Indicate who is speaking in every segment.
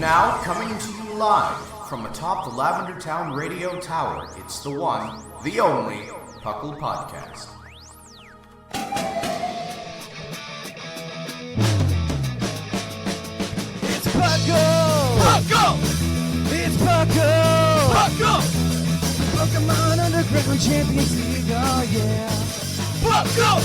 Speaker 1: Now, coming to you live from atop the Lavender Town Radio Tower, it's the one, the only, P.U.C.L Podcast.
Speaker 2: It's P.U.C.L! It's P.U.C.L! Pokemon Underground Champions League, oh yeah! P.U.C.L!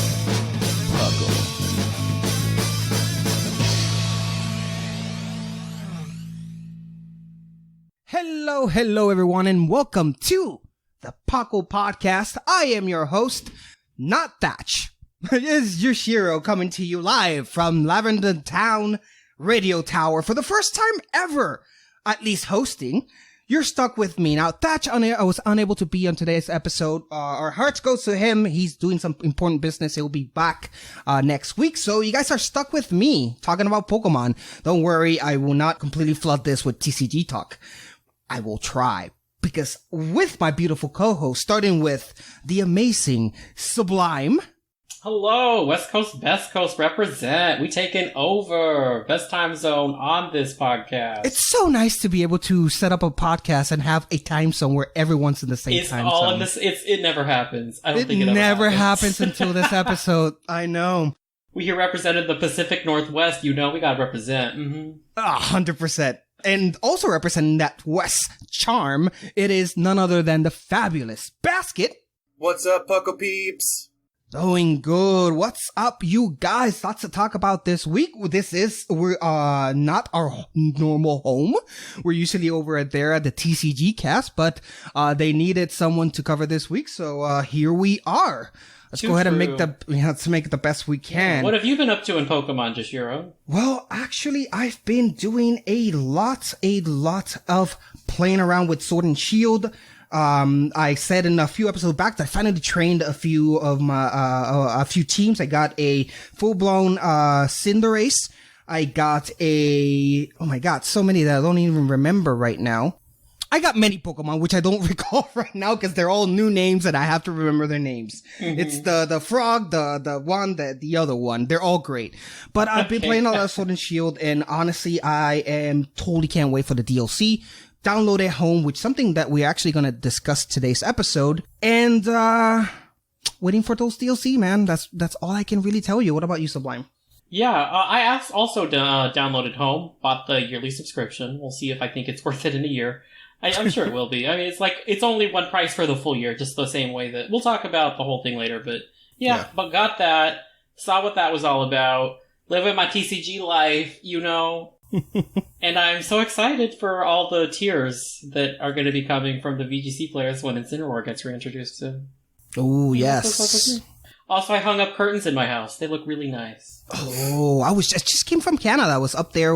Speaker 3: Hello everyone, and welcome to the P.U.C.L Podcast. I am your host, not Thatch. It is Yoshiro coming to you live from Lavender Town Radio Tower for the first time ever, at least hosting. You're stuck with me. Now, Thatch, I was unable to be on today's episode. Our hearts goes to him. He's doing some important business. He'll be back next week. So you guys are stuck with me talking about Pokemon. Don't worry, I will not completely flood this with TCG talk. I will try, because with my beautiful co-host, starting with the amazing Sublime.
Speaker 4: Hello, West Coast, Best Coast represent. We taking over. Best time zone on this podcast.
Speaker 3: It's so nice to be able to set up a podcast and have a time zone where everyone's in the same time zone.
Speaker 4: It never happens. I don't think it ever
Speaker 3: never happens until this episode. I know.
Speaker 4: We here represented the Pacific Northwest. You know, we gotta represent.
Speaker 3: 100%. And also representing that West charm, it is none other than the fabulous Basket.
Speaker 5: What's up, P.U.C.L peeps?
Speaker 3: Doing good. What's up, you guys? Lots to talk about this week. We're not our normal home. We're usually over there at the TCG cast, but they needed someone to cover this week, so here we are. Let's go ahead and make the best we can.
Speaker 4: Yeah. What have you been up to in Pokemon, Jashiro?
Speaker 3: Well, actually, I've been doing a lot of playing around with Sword and Shield. I said in a few episodes back that I finally trained a few of my, a few teams. I got a full-blown, Cinderace. I got oh my god, so many that I don't even remember right now. I got many Pokemon, which I don't recall right now because they're all new names and I have to remember their names. Mm-hmm. It's the frog, the other one. They're all great. But I've been playing a lot of Sword and Shield, and honestly, I totally can't wait for the DLC. Download at home, which is something that we're actually going to discuss today's episode. And, waiting for those DLC, man. That's all I can really tell you. What about you, Sublime?
Speaker 4: Yeah, I also downloaded home, bought the yearly subscription. We'll see if I think it's worth it in a year. I'm sure it will be. I mean, it's only one price for the full year, just the same way that we'll talk about the whole thing later. But yeah, but got that, saw what that was all about, living my TCG life, you know. And I'm so excited for all the tiers that are going to be coming from the VGC players when Incineroar gets reintroduced to.
Speaker 3: Oh, yes.
Speaker 4: Also, I hung up curtains in my house. They look really nice.
Speaker 3: Oh, I just came from Canada. I was up there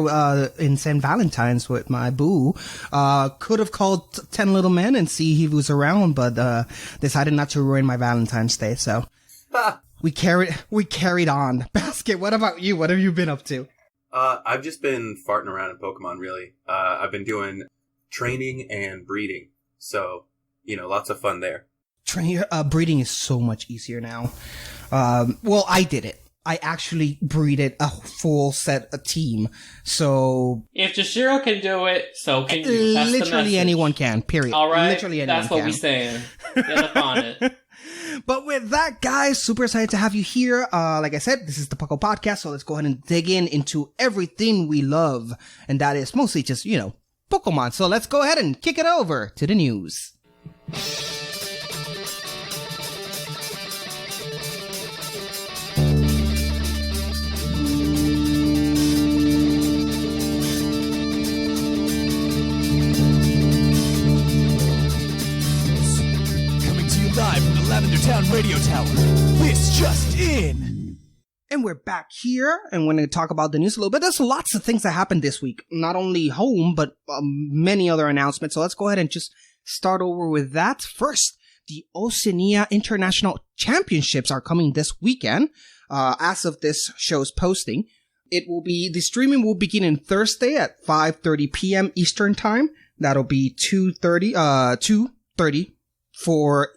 Speaker 3: in St. Valentine's with my boo. Could have called 10 Little Men and see if he was around, but decided not to ruin my Valentine's Day. So we carried on. Basket, what about you? What have you been up to?
Speaker 5: I've just been farting around in Pokemon, really. I've been doing training and breeding. So, lots of fun there.
Speaker 3: Breeding is so much easier now. Well, I did it. I actually breeded a full set of team. So
Speaker 4: if Jashiro can do it, so can you. That's
Speaker 3: literally anyone can, period.
Speaker 4: All right.
Speaker 3: Literally anyone
Speaker 4: That's what we're saying. Get up on it.
Speaker 3: But with that, guys, super excited to have you here. Like I said, this is the P.U.C.L Podcast, so let's go ahead and dig into everything we love. And that is mostly just, Pokemon. So let's go ahead and kick it over to the news.
Speaker 2: Live from the Lavender Town Radio Tower. This just in.
Speaker 3: And we're back here, and we're going to talk about the news a little bit. There's lots of things that happened this week. Not only home, but many other announcements. So let's go ahead and just start over with that. First, the Oceania International Championships are coming this weekend. As of this show's posting, the streaming will begin on Thursday at 5:30 p.m. Eastern Time. That'll be 2:30 for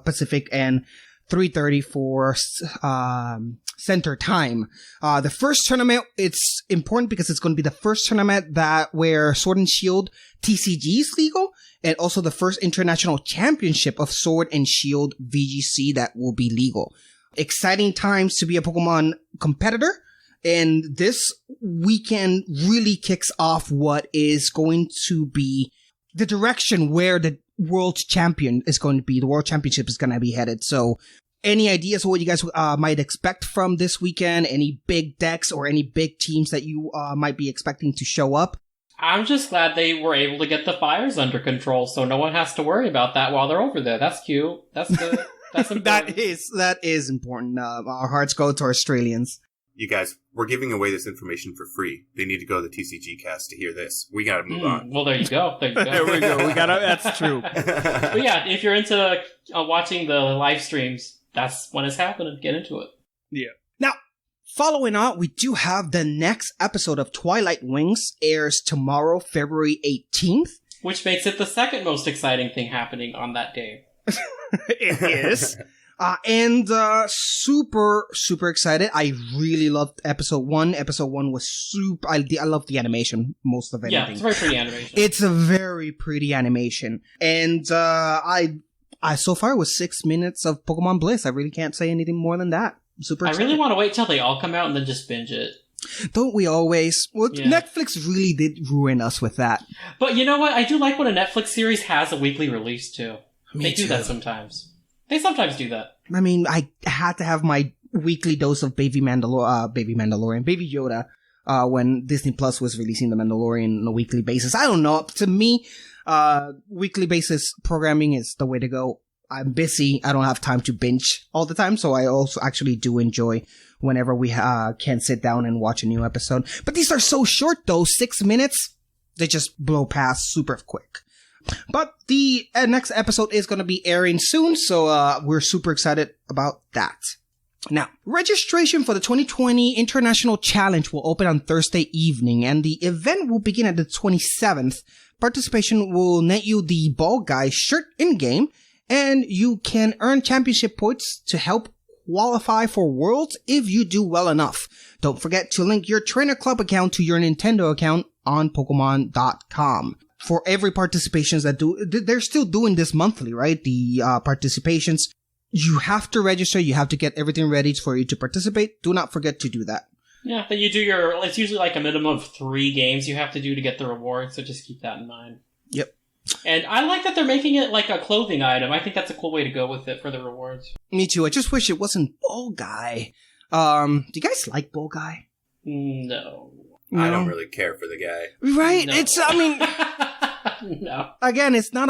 Speaker 3: Pacific and 3:30 for Center Time. The first tournament, it's important because it's going to be the first tournament where Sword and Shield TCG is legal, and also the first international championship of Sword and Shield VGC that will be legal. Exciting times to be a Pokemon competitor, and this weekend really kicks off what is going to be the direction where the world champion is going to be. The world championship is going to be headed. So any ideas of what you guys might expect from this weekend? Any big decks or any big teams that you might be expecting to show up?
Speaker 4: I'm just glad they were able to get the fires under control, so no one has to worry about that while they're over there. That's cute. That's good. That's important.
Speaker 3: that is important. Our hearts go to Australians.
Speaker 5: You guys, we're giving away this information for free. They need to go to the TCG cast to hear this. We gotta move on.
Speaker 4: Well, there you go. There you go.
Speaker 3: There we go. That's true.
Speaker 4: But yeah, if you're into watching the live streams, that's when it's happening. Get into it.
Speaker 3: Yeah. Now, following on, we do have the next episode of Twilight Wings airs tomorrow, February 18th.
Speaker 4: Which makes it the second most exciting thing happening on that day.
Speaker 3: It is. And super, super excited. I really loved episode 1. Episode 1 was super... I love the animation, most of anything.
Speaker 4: Yeah, it's a very pretty animation.
Speaker 3: It's a very pretty animation. And I so far it was 6 minutes of Pokemon Bliss. I really can't say anything more than that. I'm super excited.
Speaker 4: I really want to wait till they all come out and then just binge it.
Speaker 3: Don't we always? Well,
Speaker 4: yeah.
Speaker 3: Netflix really did ruin us with that.
Speaker 4: But you know what? I do like when a Netflix series has a weekly release, too. They do that sometimes. They sometimes do that.
Speaker 3: I mean, I had to have my weekly dose of Baby Yoda, when Disney Plus was releasing The Mandalorian on a weekly basis. I don't know. To me, weekly basis programming is the way to go. I'm busy. I don't have time to binge all the time. So I also actually do enjoy whenever we can sit down and watch a new episode. But these are so short though. 6 minutes. They just blow past super quick. But the next episode is going to be airing soon, so we're super excited about that. Now, registration for the 2020 International Challenge will open on Thursday evening, and the event will begin at the 27th. Participation will net you the Ball Guy shirt in-game, and you can earn championship points to help qualify for Worlds if you do well enough. Don't forget to link your Trainer Club account to your Nintendo account on Pokemon.com. For every participations they're still doing this monthly, right? The participations, you have to register, you have to get everything ready for you to participate. Do not forget to do that.
Speaker 4: Yeah, then you do it's usually like a minimum of 3 games you have to do to get the reward, so just keep that in mind.
Speaker 3: Yep.
Speaker 4: And I like that they're making it like a clothing item. I think that's a cool way to go with it for the rewards.
Speaker 3: Me too. I just wish it wasn't Ball Guy. Do you guys like Ball Guy?
Speaker 4: No.
Speaker 5: I don't really care for the guy.
Speaker 3: Right?
Speaker 4: No.
Speaker 3: No. Again, it's not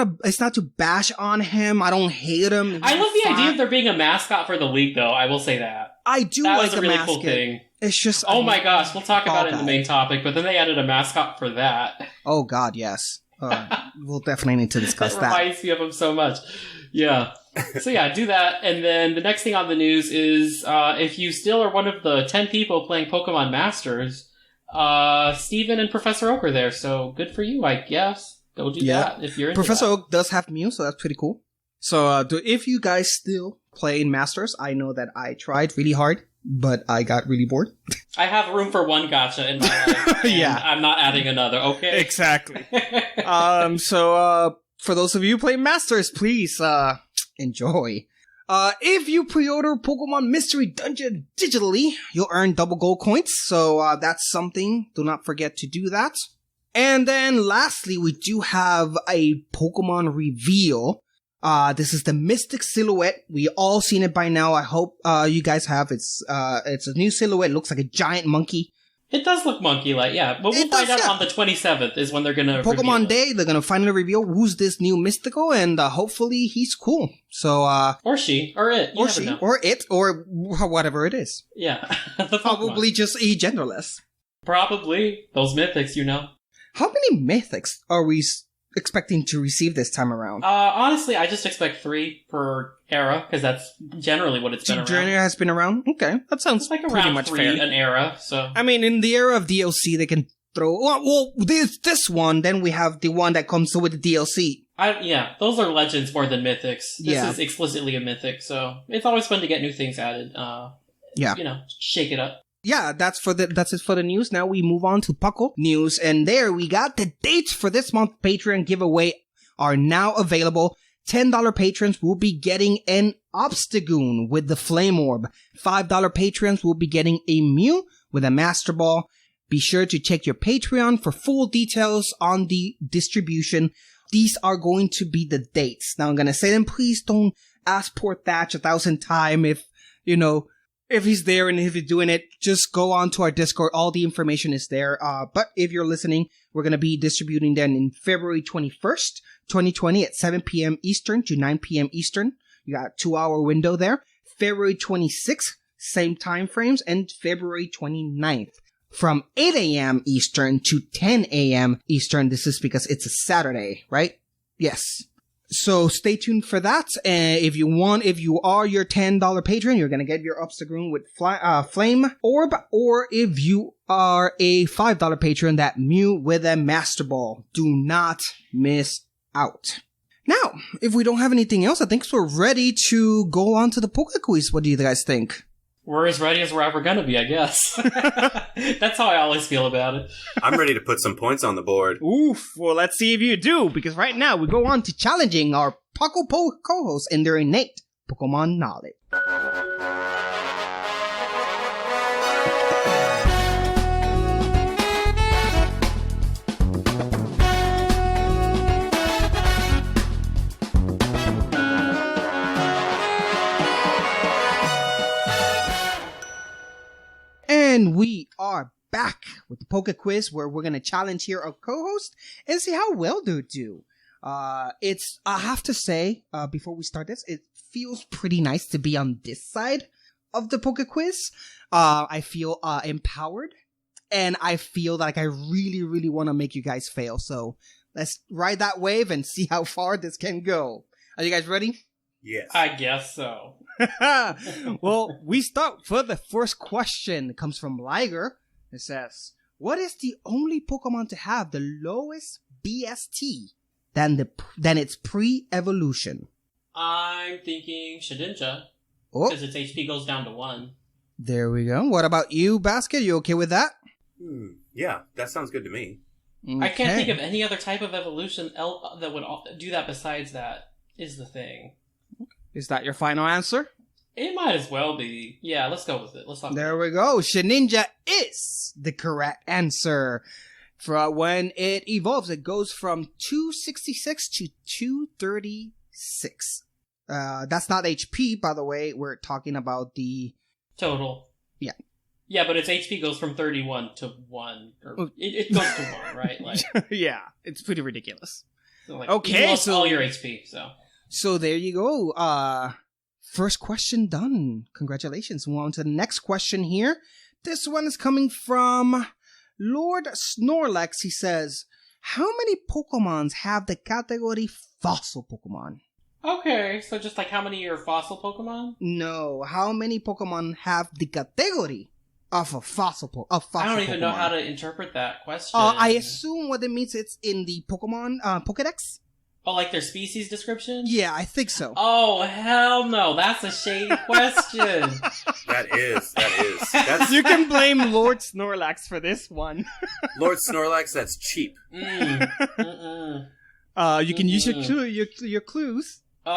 Speaker 3: to bash on him. I don't hate him.
Speaker 4: I love the idea of there being a mascot for the league, though. I will say that.
Speaker 3: I do
Speaker 4: that
Speaker 3: like
Speaker 4: was a really cool thing.
Speaker 3: It's just...
Speaker 4: Oh my gosh, we'll talk about it in the main topic, but then they added a mascot for that.
Speaker 3: Oh god, yes. We'll definitely need to discuss that.
Speaker 4: It reminds me of him so much. Yeah. So yeah, do that. And then the next thing on the news is, if you still are one of the 10 people playing Pokemon Masters, Steven and Professor Oak are there, so good for you, I guess. Go do that if you're into
Speaker 3: Professor
Speaker 4: that.
Speaker 3: Oak does have Mew, so that's pretty cool. So if you guys still play in Masters, I know that I tried really hard, but I got really bored.
Speaker 4: I have room for one gacha in my life.
Speaker 3: Yeah.
Speaker 4: I'm not adding another, okay?
Speaker 3: Exactly. So for those of you playing Masters, please enjoy. If you pre-order Pokemon Mystery Dungeon digitally, you'll earn double gold coins. So that's something. Do not forget to do that. And then lastly, we do have a Pokemon reveal. This is the Mystic Silhouette. We all seen it by now. I hope you guys have. It's a new silhouette. It looks like a giant monkey.
Speaker 4: It does look monkey-like, yeah. But we'll find out on the 27th is when they're going to
Speaker 3: Pokemon Day, they're going to finally reveal who's this new Mystical, and hopefully he's cool. So,
Speaker 4: or she, or it.
Speaker 3: Or she, or it, or whatever it is.
Speaker 4: Yeah.
Speaker 3: Probably just genderless.
Speaker 4: Probably. Those mythics, you know.
Speaker 3: How many mythics are we expecting to receive this time around?
Speaker 4: Honestly, I just expect 3 per era, because that's generally what it's been around.
Speaker 3: Journey has been around? Okay, that sounds like
Speaker 4: pretty
Speaker 3: around
Speaker 4: much
Speaker 3: 3
Speaker 4: fair. An era, so...
Speaker 3: I mean, in the era of DLC, they can throw... Well, this one, then we have the one that comes with the DLC.
Speaker 4: Yeah, those are legends more than mythics. This is explicitly a mythic, so it's always fun to get new things added.
Speaker 3: Yeah.
Speaker 4: Shake it up.
Speaker 3: Yeah, that's it for the news. Now we move on to Puckle news, and there we got the dates for this month's Patreon giveaway are now available. $10 patrons will be getting an Obstagoon with the Flame Orb. $5 patrons will be getting a Mew with a Master Ball. Be sure to check your Patreon for full details on the distribution. These are going to be the dates. Now I'm going to say them. Please don't ask poor Thatch 1,000 times if he's there and if he's doing it. Just go on to our Discord. All the information is there. But if you're listening, we're going to be distributing them in February 21st, 2020 at 7 p.m. Eastern to 9 p.m. Eastern. You got a 2-hour window there. February 26th, same time frames, and February 29th from 8 a.m. Eastern to 10 a.m. Eastern. This is because it's a Saturday, right? Yes. So stay tuned for that. If you are your $10 patron, you're going to get your Obstagoon with Flame Orb. Or if you are a $5 patron, that Mew with a Master Ball. Do not miss out. Now, if we don't have anything else, I think we're ready to go on to the Poke Quiz. What do you guys think?
Speaker 4: We're as ready as we're ever going to be, I guess. That's how I always feel about it.
Speaker 5: I'm ready to put some points on the board.
Speaker 3: Oof. Well, let's see if you do, because right now we go on to challenging our Puckle co-hosts in their innate Pokemon knowledge. And we are back with the Poke Quiz, where we're going to challenge here our co-host and see how well they do. I have to say, before we start this, it feels pretty nice to be on this side of the Poke Quiz. I feel empowered, and I feel like I really, really want to make you guys fail. So let's ride that wave and see how far this can go. Are you guys ready?
Speaker 5: Yes.
Speaker 4: I guess so.
Speaker 3: Well, we start for the first question. It comes from Liger. It says, what is the only Pokemon to have the lowest BST than its pre-evolution?
Speaker 4: I'm thinking Shedinja.
Speaker 3: Oh,
Speaker 4: Because its HP goes down to 1.
Speaker 3: there we go. What about you, Basket? You okay with that?
Speaker 5: Yeah, that sounds good to me.
Speaker 4: I can't think of any other type of evolution that would do that besides that, is the thing.
Speaker 3: Is that your final answer?
Speaker 4: It might as well be. Yeah, let's go with it. Let's talk.
Speaker 3: There we go. Shedinja is the correct answer. For when it evolves, it goes from 266 to 236. That's not HP, by the way. We're talking about the
Speaker 4: Total.
Speaker 3: Yeah.
Speaker 4: Yeah, but its HP goes from 31 to 1. Or it goes to 1, right? Like,
Speaker 3: yeah, it's pretty ridiculous.
Speaker 4: so like,
Speaker 3: Okay,
Speaker 4: you lost
Speaker 3: so-
Speaker 4: all your HP, so.
Speaker 3: So there you go. First question done. Congratulations. Move on to the next question here. This one is coming from Lord Snorlax. He says, how many Pokemons have the category fossil Pokemon?
Speaker 4: Okay, so just like how many are fossil Pokemon?
Speaker 3: No, how many Pokemon have the category of a fossil Pokemon?
Speaker 4: I don't even know how to interpret that question.
Speaker 3: I assume what it means, it's in the Pokemon Pokedex?
Speaker 4: Oh, like their species description?
Speaker 3: Yeah, I think so.
Speaker 4: Oh, hell no. That's a shady question.
Speaker 5: That is. That's
Speaker 3: You can blame Lord Snorlax for this one.
Speaker 5: Lord Snorlax. That's cheap.
Speaker 4: Mm-mm.
Speaker 3: You can use your clues.
Speaker 4: Yeah,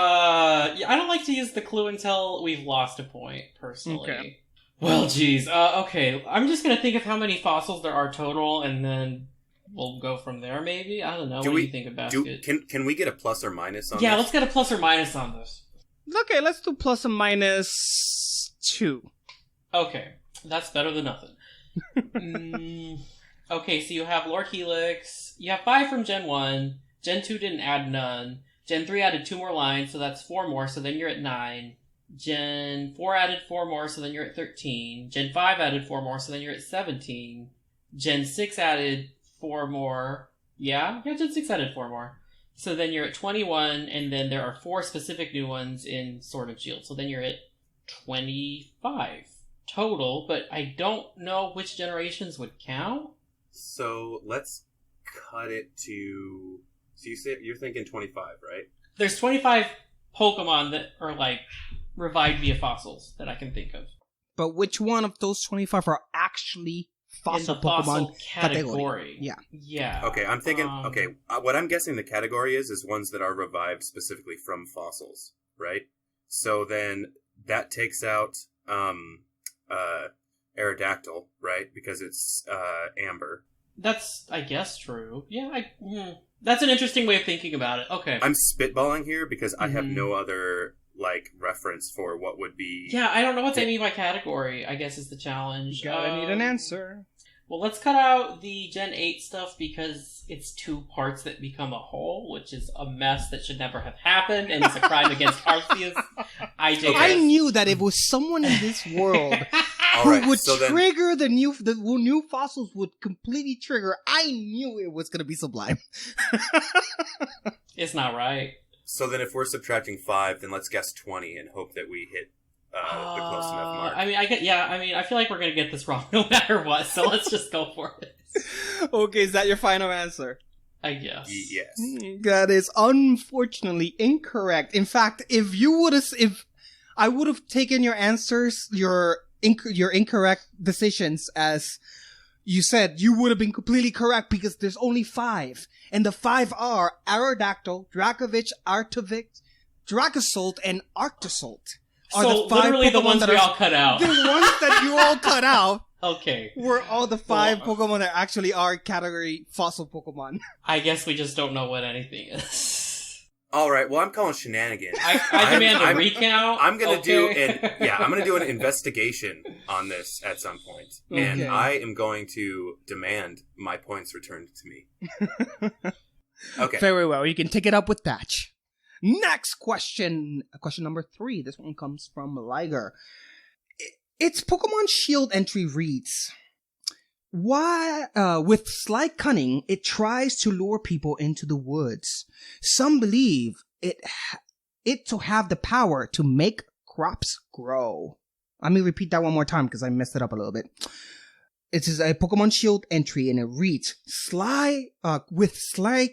Speaker 4: I don't like to use the clue until we've lost a point, personally.
Speaker 3: Okay.
Speaker 4: Well, geez. Okay, I'm just gonna think of how many fossils there are total, and then we'll go from there, maybe? I don't know. What do you think about it?
Speaker 5: Can we get a plus or minus on
Speaker 4: Yeah,
Speaker 5: this?
Speaker 4: let's get a plus or minus on this.
Speaker 3: Okay, let's do plus and minus 2.
Speaker 4: Okay, that's better than nothing. Okay, so you have Lord Helix. You have 5 from Gen 1. Gen 2 didn't add none. Gen 3 added 2 more lines, so that's 4 more, so then you're at 9. Gen 4 added 4 more, so then you're at 13. Gen 5 added 4 more, so then you're at 17. Gen 6 added 4 more. Yeah, Gen 6 added 4 more. So then you're at 21, and then there are 4 specific new ones in Sword and Shield. So then you're at 25 total, but I don't know which generations would count.
Speaker 5: So let's cut it to. So you're thinking 25, right?
Speaker 4: There's 25 Pokemon that are like revived via fossils that I can think of.
Speaker 3: but which one of those 25 are actually fossil
Speaker 4: in the
Speaker 3: Pokemon
Speaker 4: fossil category.
Speaker 3: Yeah.
Speaker 4: Yeah.
Speaker 5: Okay, I'm thinking. What I'm guessing the category is ones that are revived specifically from fossils, right? So then that takes out Aerodactyl, right? Because it's amber.
Speaker 4: That's, I guess, true. Yeah, that's an interesting way of thinking about it. Okay.
Speaker 5: I'm spitballing here because I have no other reference for what would be.
Speaker 4: Yeah, I don't know what they mean by category, I guess is the challenge.
Speaker 3: Gotta need an answer.
Speaker 4: Well, let's cut out the Gen 8 stuff because it's two parts that become a whole, which is a mess that should never have happened, and it's a crime against Arceus.
Speaker 3: I knew that if it was someone in this world who would trigger the new fossils would completely trigger, I knew it was gonna be Sublime.
Speaker 4: It's not right.
Speaker 5: So then if we're subtracting 5, then let's guess 20 and hope that we hit the close enough mark.
Speaker 4: I feel like we're going to get this wrong no matter what, so let's just go for it.
Speaker 3: Okay, is that your final answer?
Speaker 4: I guess.
Speaker 5: Yes.
Speaker 3: That is unfortunately incorrect. In fact, if I would have taken your answers, your incorrect decisions as you said, you would have been completely correct because there's only 5. And the 5 are Aerodactyl, Dracovic, Arctovic, Dracozolt, and Arctozolt.
Speaker 4: So literally the ones we all cut out.
Speaker 3: The ones that you all cut out.
Speaker 4: Okay.
Speaker 3: Were all the 5 Pokemon that actually are category fossil Pokemon.
Speaker 4: I guess we just don't know what anything is.
Speaker 5: All right. Well, I'm calling shenanigans.
Speaker 4: I demand a recount.
Speaker 5: I'm gonna do an investigation on this at some point, and I am going to demand my points returned to me. Okay.
Speaker 3: Very well. You can take it up with Thatch. Next question. Question number 3. This one comes from Liger. Its Pokemon Shield entry reads, "Why, with sly cunning, it tries to lure people into the woods. Some believe it to have the power to make crops grow." Let me repeat that one more time because I messed it up a little bit. It is a Pokemon Shield entry and it reads, with sly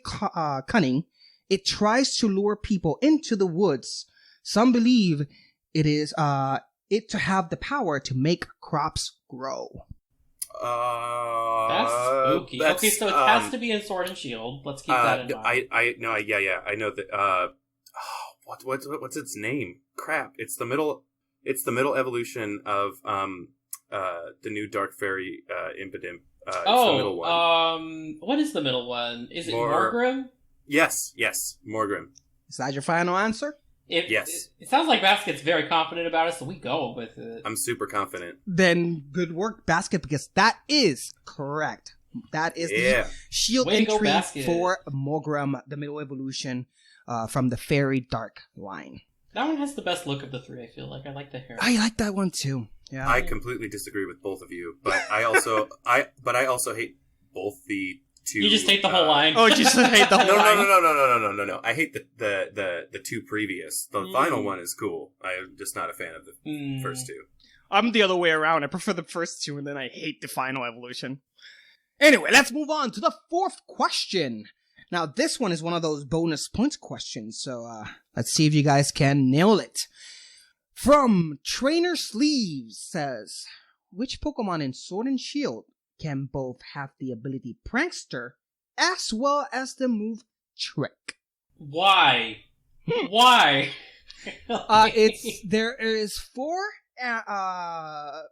Speaker 3: cunning, it tries to lure people into the woods. Some believe it is it to have the power to make crops grow.
Speaker 4: That's spooky. Okay, so it has to be in Sword and Shield. Let's keep that in mind.
Speaker 5: I know that. What's its name? Crap! It's the middle evolution of the new Dark Fairy Impidimp. It's the middle one.
Speaker 4: What is the middle one? Is it Morgrim?
Speaker 5: Yes, Morgrim.
Speaker 3: Is that your final answer?
Speaker 5: Yes.
Speaker 4: It sounds like Basket's very confident about it, so we go with it.
Speaker 5: I'm super confident.
Speaker 3: Then good work, Basket, because that is correct. That is the Shield entry for Morgrim, the middle evolution from the Fairy Dark line.
Speaker 4: That one has the best look of the 3, I feel like. I like the hair.
Speaker 3: I like that one too. Yeah.
Speaker 5: I completely disagree with both of you, but I also hate both the 2.
Speaker 4: You just hate the whole line.
Speaker 3: Oh, just hate the whole line.
Speaker 5: No. I hate the 2 previous. The final one is cool. I'm just not a fan of the first 2.
Speaker 3: I'm the other way around. I prefer the first 2, and then I hate the final evolution. Anyway, let's move on to the 4th question. Now, this one is one of those bonus points questions, so let's see if you guys can nail it. From Trainer Sleeves says, which Pokemon in Sword and Shield can both have the ability Prankster as well as the move Trick?
Speaker 4: Why? Why?
Speaker 3: There is 4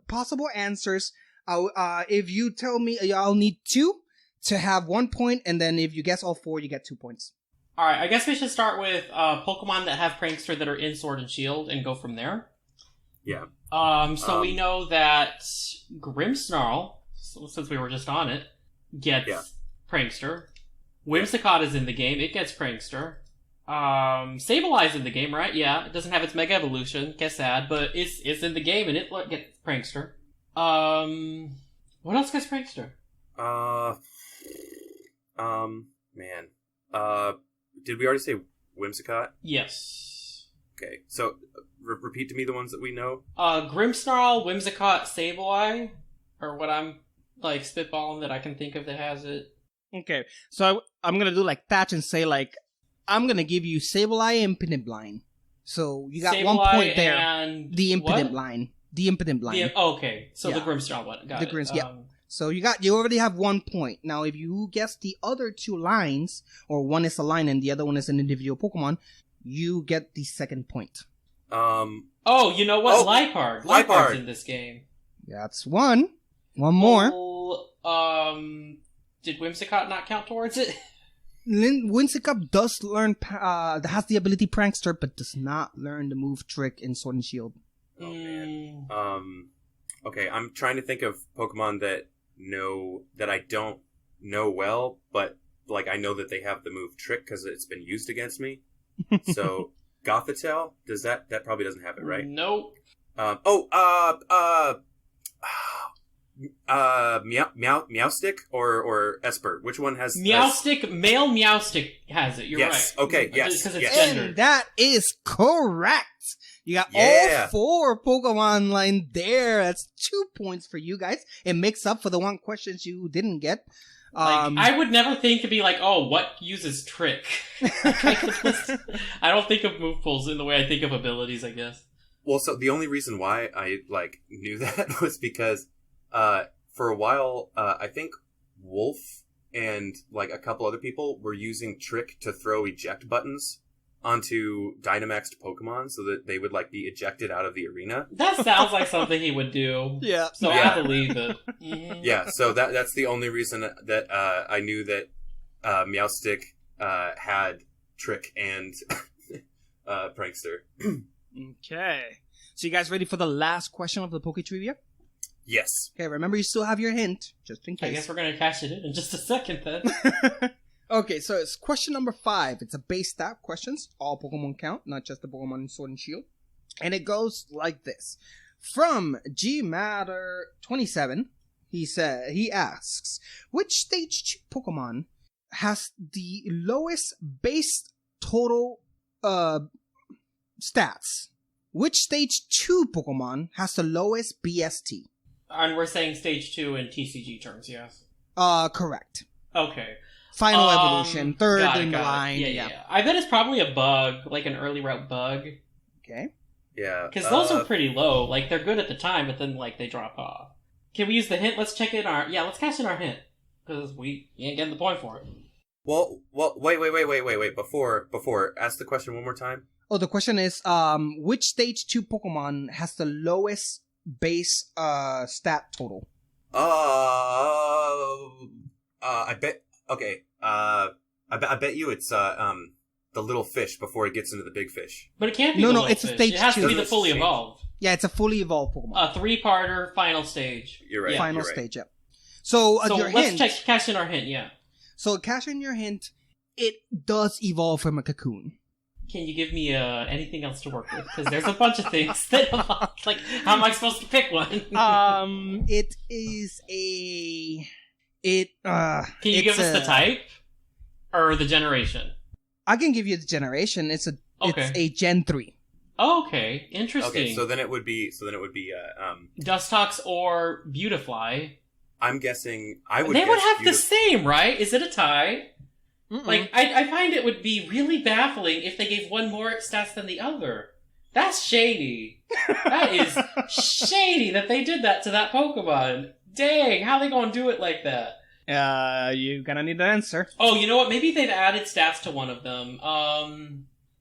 Speaker 3: possible answers. If you tell me, I'll need 2 to have 1 point, and then if you guess all 4, you get 2 points.
Speaker 4: Alright, I guess we should start with Pokemon that have Prankster that are in Sword and Shield and go from there.
Speaker 5: Yeah.
Speaker 4: So we know that Grimmsnarl, since we were just on it, gets Prankster. Whimsicott is in the game, it gets Prankster. Sableye's in the game, right? Yeah, it doesn't have its Mega Evolution, guess sad, but it's in the game and it gets Prankster. What else gets Prankster?
Speaker 5: Man. Did we already say Whimsicott?
Speaker 4: Yes.
Speaker 5: Okay, so repeat to me the ones that we know.
Speaker 4: Grimmsnarl, Whimsicott, Sableye, or what I'm spitballing that I can think of that has it.
Speaker 3: Okay, so I'm gonna do like Thatch and say I'm gonna give you Sableye and Impidimp line. So you got
Speaker 4: Sableye
Speaker 3: 1 point there.
Speaker 4: And
Speaker 3: the Impidimp
Speaker 4: what?
Speaker 3: line. The Impidimp line.
Speaker 4: Okay, so the
Speaker 3: Yeah.
Speaker 4: Grimmsnarl one. Got
Speaker 3: The
Speaker 4: it.
Speaker 3: Grims, yeah. So you already have 1 point. Now, if you guess the other 2 lines, or one is a line and the other one is an individual Pokemon, you get the second point.
Speaker 4: Oh, you know what? Liepard.
Speaker 5: Liepard.
Speaker 4: Liepard's in this game.
Speaker 3: That's one. One more.
Speaker 4: Did Whimsicott not count towards it?
Speaker 3: Whimsicott does learn, has the ability Prankster, but does not learn the move Trick in Sword and Shield.
Speaker 5: Oh, man. Okay, I'm trying to think of Pokemon that I don't know well, but like I know that they have the move Trick because it's been used against me. So Gothitelle, that probably doesn't have it, right?
Speaker 4: Nope.
Speaker 5: Meowstick or Esper? Which one has
Speaker 4: Meowstick? Male Meowstick has it. You're
Speaker 5: yes.
Speaker 4: right.
Speaker 5: Okay. Yes.
Speaker 4: Because it's
Speaker 5: yes.
Speaker 4: gendered.
Speaker 3: And that is correct. You got
Speaker 5: Yeah.
Speaker 3: all 4 Pokemon line there. That's 2 points for you guys. It makes up for the 1 questions you didn't get.
Speaker 4: I would never think to be like, oh, what uses Trick? I don't think of move pools in the way I think of abilities, I guess.
Speaker 5: Well, so the only reason why I knew that was because for a while I think Wolf and like a couple other people were using Trick to throw eject buttons onto Dynamaxed Pokemon so that they would like be ejected out of the arena.
Speaker 4: That sounds like something he would do.
Speaker 3: Yeah.
Speaker 4: So
Speaker 5: Yeah.
Speaker 4: I believe it. Mhm.
Speaker 5: Yeah, so that's the only reason that I knew that Meowstick had Trick and Prankster.
Speaker 3: Okay. So you guys ready for the last question of the Poke Trivia?
Speaker 5: Yes.
Speaker 3: Okay, remember you still have your hint, just in
Speaker 4: I
Speaker 3: case.
Speaker 4: guess we're going to cash it in just a second then.
Speaker 3: Okay, so it's question number 5. It's a base stat questions. All Pokemon count, not just the Pokemon in Sword and Shield. And it goes like this. From GMatter27, he asks, which Stage 2 Pokemon has the lowest base total stats? Which Stage 2 Pokemon has the lowest BST?
Speaker 4: And we're saying stage 2 in TCG terms, yes?
Speaker 3: Correct.
Speaker 4: Okay.
Speaker 3: Final Evolution, third
Speaker 4: got it,
Speaker 3: in the
Speaker 4: got it.
Speaker 3: line.
Speaker 4: Yeah. I bet it's probably a bug, like an early route bug.
Speaker 3: Okay.
Speaker 5: Yeah.
Speaker 4: Because those are pretty low. Like, they're good at the time, but then, like, they drop off. Can we use the hint? Let's check in our... Yeah, let's cash in our hint. Because we ain't getting the point for it.
Speaker 5: Well, wait. Before, ask the question one more time.
Speaker 3: Oh, the question is, which Stage 2 Pokemon has the lowest base stat total?
Speaker 5: I bet... Okay, I bet you it's, the little fish before it gets into the big fish.
Speaker 4: But it can't be
Speaker 3: No,
Speaker 4: the
Speaker 3: no,
Speaker 4: little
Speaker 3: it's a
Speaker 4: fish.
Speaker 3: stage
Speaker 4: It has to
Speaker 3: 2.
Speaker 4: be the fully evolved.
Speaker 3: Yeah, it's a fully evolved Pokemon.
Speaker 4: A 3-parter final stage.
Speaker 5: You're right.
Speaker 3: Final
Speaker 5: you're right.
Speaker 3: stage, yeah. So,
Speaker 4: So
Speaker 3: your
Speaker 4: let's
Speaker 3: hint...
Speaker 4: cash in our hint, yeah.
Speaker 3: So, cash in your hint, it does evolve from a cocoon.
Speaker 4: Can you give me anything else to work with? Because there's a bunch of things that evolve. Like, how am I supposed to pick one?
Speaker 3: It is a...
Speaker 4: Can you give us the type? Or the generation?
Speaker 3: I can give you the generation. It's
Speaker 4: Okay.
Speaker 3: a Gen 3.
Speaker 4: Okay, interesting.
Speaker 5: Okay, so then it would be,
Speaker 4: Dustox or Beautifly.
Speaker 5: I'm guessing,
Speaker 4: They would have the same, right? Is it a tie?
Speaker 3: Mm-mm.
Speaker 4: Like, I find it would be really baffling if they gave one more stats than the other. That's shady. That is shady that they did that to that Pokemon. Dang, how they gonna do it like that?
Speaker 3: You're gonna need an answer.
Speaker 4: Oh, you know what? Maybe they've added stats to one of them.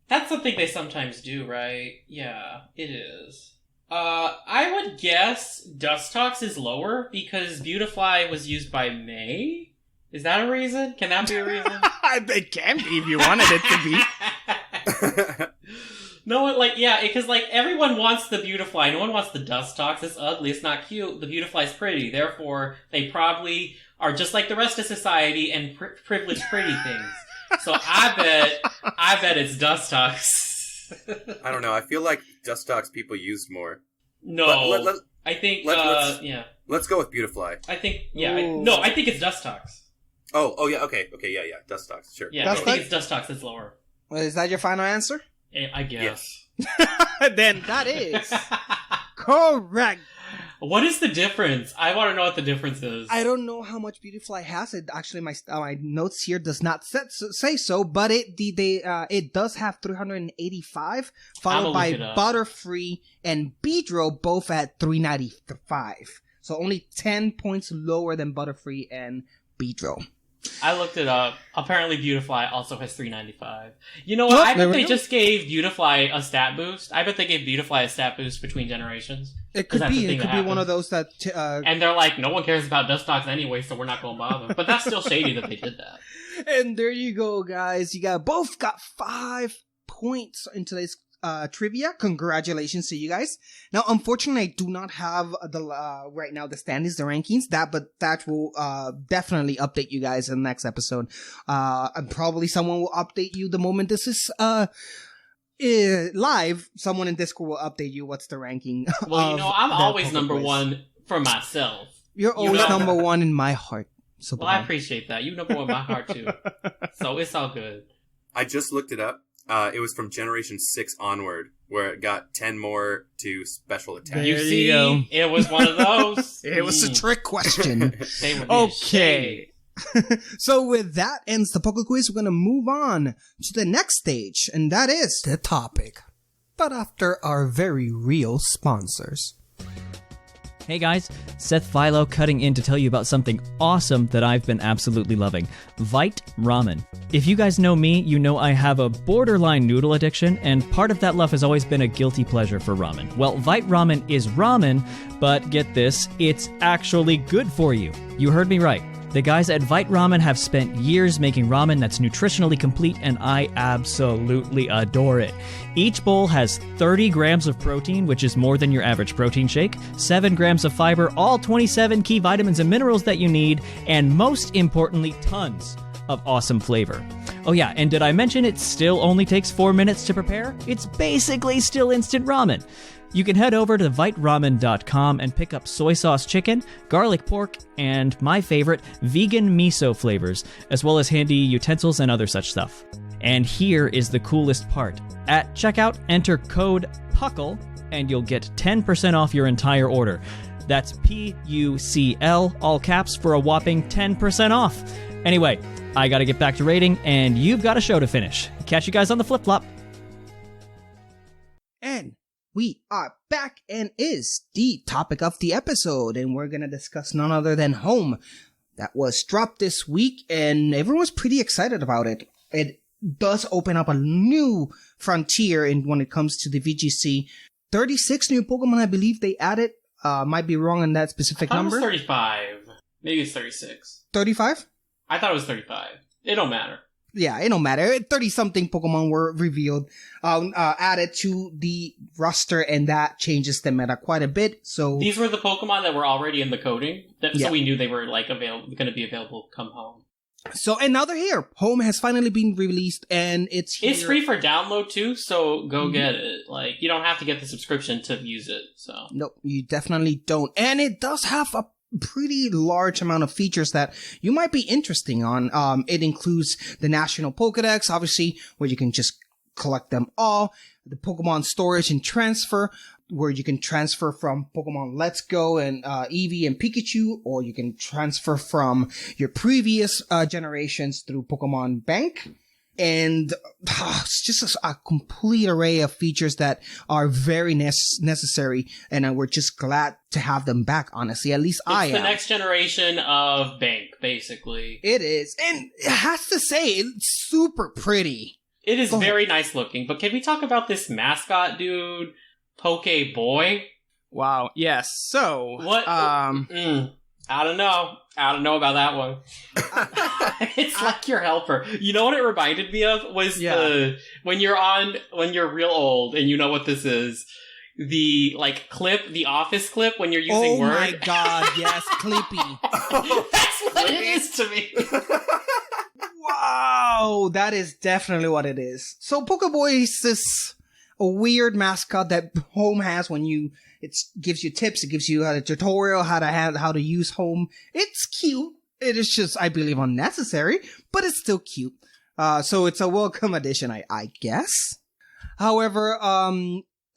Speaker 4: That's something they sometimes do, right? Yeah, it is. I would guess Dustox is lower because Beautifly was used by May? Is that a reason? Can that be a reason?
Speaker 3: It can be if you wanted it to be.
Speaker 4: No, because, everyone wants the Beautifly. No one wants the Dustox. It's ugly. It's not cute. The Beautifly's pretty. Therefore, they probably are just like the rest of society and privilege pretty things. So I bet it's Dustox.
Speaker 5: I don't know, I feel like Dustox people used more.
Speaker 4: No. I think, yeah.
Speaker 5: Let's go with Beautifly.
Speaker 4: I think,
Speaker 3: Ooh.
Speaker 4: I think it's Dustox.
Speaker 5: Oh, yeah, okay, yeah, Dustox, sure.
Speaker 4: Yeah,
Speaker 3: Dustox?
Speaker 4: I think it's Dustox that's lower.
Speaker 3: Well, is that your final answer?
Speaker 4: I guess.
Speaker 3: Then that is correct.
Speaker 4: What is the difference? I want to know what the difference is.
Speaker 3: I don't know how much Beautifly has. It actually, my notes here does not say so, but it does have 385, followed by Butterfree and Beedrill, both at 395. So only 10 points lower than Butterfree and Beedrill.
Speaker 4: I looked it up. Apparently, Beautifly also has 395. You know what? I bet they just gave Beautifly a stat boost. I bet they gave Beautifly a stat boost between generations.
Speaker 3: It could be. It could be one of those that.
Speaker 4: And they're like, no one cares about Dustox anyway, so we're not going to bother. But that's still shady that they did that.
Speaker 3: And there you go, guys. You both got 5 points in today's trivia. Congratulations to you guys. Now, unfortunately, I do not have right now the standings, the rankings. But that will definitely update you guys in the next episode. And probably someone will update you the moment this is live. Someone in Discord will update you what's the ranking.
Speaker 4: Well, I'm always number one for myself.
Speaker 3: You're always number one in my heart. So
Speaker 4: well, I appreciate that. You number one in my heart too. So it's all good.
Speaker 5: I just looked it up. It was from Generation 6 onward, where it got 10 more to special attack.
Speaker 4: You see, it was one of those.
Speaker 3: It was a trick question.
Speaker 4: Okay.
Speaker 3: So with that ends the Poké Quiz. We're going to move on to the next stage, and that is the topic. But after our very real sponsors.
Speaker 6: Hey guys, Seth Philo cutting in to tell you about something awesome that I've been absolutely loving. Vite Ramen. If you guys know me, you know I have a borderline noodle addiction, and part of that love has always been a guilty pleasure for ramen. Well, Vite Ramen is ramen, but get this, it's actually good for you. You heard me right. The guys at Vite Ramen have spent years making ramen that's nutritionally complete, and I absolutely adore it. Each bowl has 30 grams of protein, which is more than your average protein shake, 7 grams of fiber, all 27 key vitamins and minerals that you need, and most importantly, tons of awesome flavor. Oh yeah, and did I mention it still only takes 4 minutes to prepare? It's basically still instant ramen. You can head over to viteramen.com and pick up soy sauce chicken, garlic pork, and my favorite, vegan miso flavors, as well as handy utensils and other such stuff. And here is the coolest part. At checkout, enter code PUCKLE, and you'll get 10% off your entire order. That's P.U.C.L, all caps, for a whopping 10% off. Anyway, I gotta get back to rating, and you've got a show to finish. Catch you guys on the flip-flop.
Speaker 3: And we are back, and is the topic of the episode, and we're gonna discuss none other than Home. That was dropped this week, and everyone's pretty excited about it. It does open up a new frontier when it comes to the VGC. 36 new Pokemon, I believe they added. Might be wrong on that specific number.
Speaker 4: It was 35. Maybe it's 36.
Speaker 3: 35?
Speaker 4: I thought it was 35. It don't matter.
Speaker 3: Yeah, it don't matter. 30-something Pokemon were revealed, added to the roster, and that changes the meta quite a bit. So
Speaker 4: these were the Pokemon that were already in the coding, so we knew they were like going to be available come Home.
Speaker 3: So, and now they're here. Home has finally been released, and it's here.
Speaker 4: It's free for download too, so go get it. Like, you don't have to get the subscription to use it. So
Speaker 3: nope, you definitely don't. And it does have a pretty large amount of features that you might be interesting on. It includes the National Pokedex, obviously, where you can just collect them all. The Pokemon storage and transfer, where you can transfer from Pokemon Let's Go and Eevee and Pikachu, or you can transfer from your previous generations through Pokemon Bank. And it's just a complete array of features that are very necessary, and we're just glad to have them back, honestly. At least I am.
Speaker 4: It's the next generation of Bank, basically.
Speaker 3: It is. And it has to say, it's super pretty.
Speaker 4: It is very nice looking. But can we talk about this mascot dude, Poke Boy?
Speaker 7: Wow, yes. So,
Speaker 4: what? I don't know. I don't know about that one. It's like your helper. You know what it reminded me of was when you're real old and you know what this is. The the office clip when you're using Word.
Speaker 3: Oh my god, yes, Clippy.
Speaker 4: That's what it is to me.
Speaker 3: Wow, that is definitely what it is. So Pokeboy is this a weird mascot that Home has when it gives you tips, it gives you a tutorial how to use Home. It's cute. It is just, I believe, unnecessary, but it's still cute. So it's a welcome addition, I guess. However,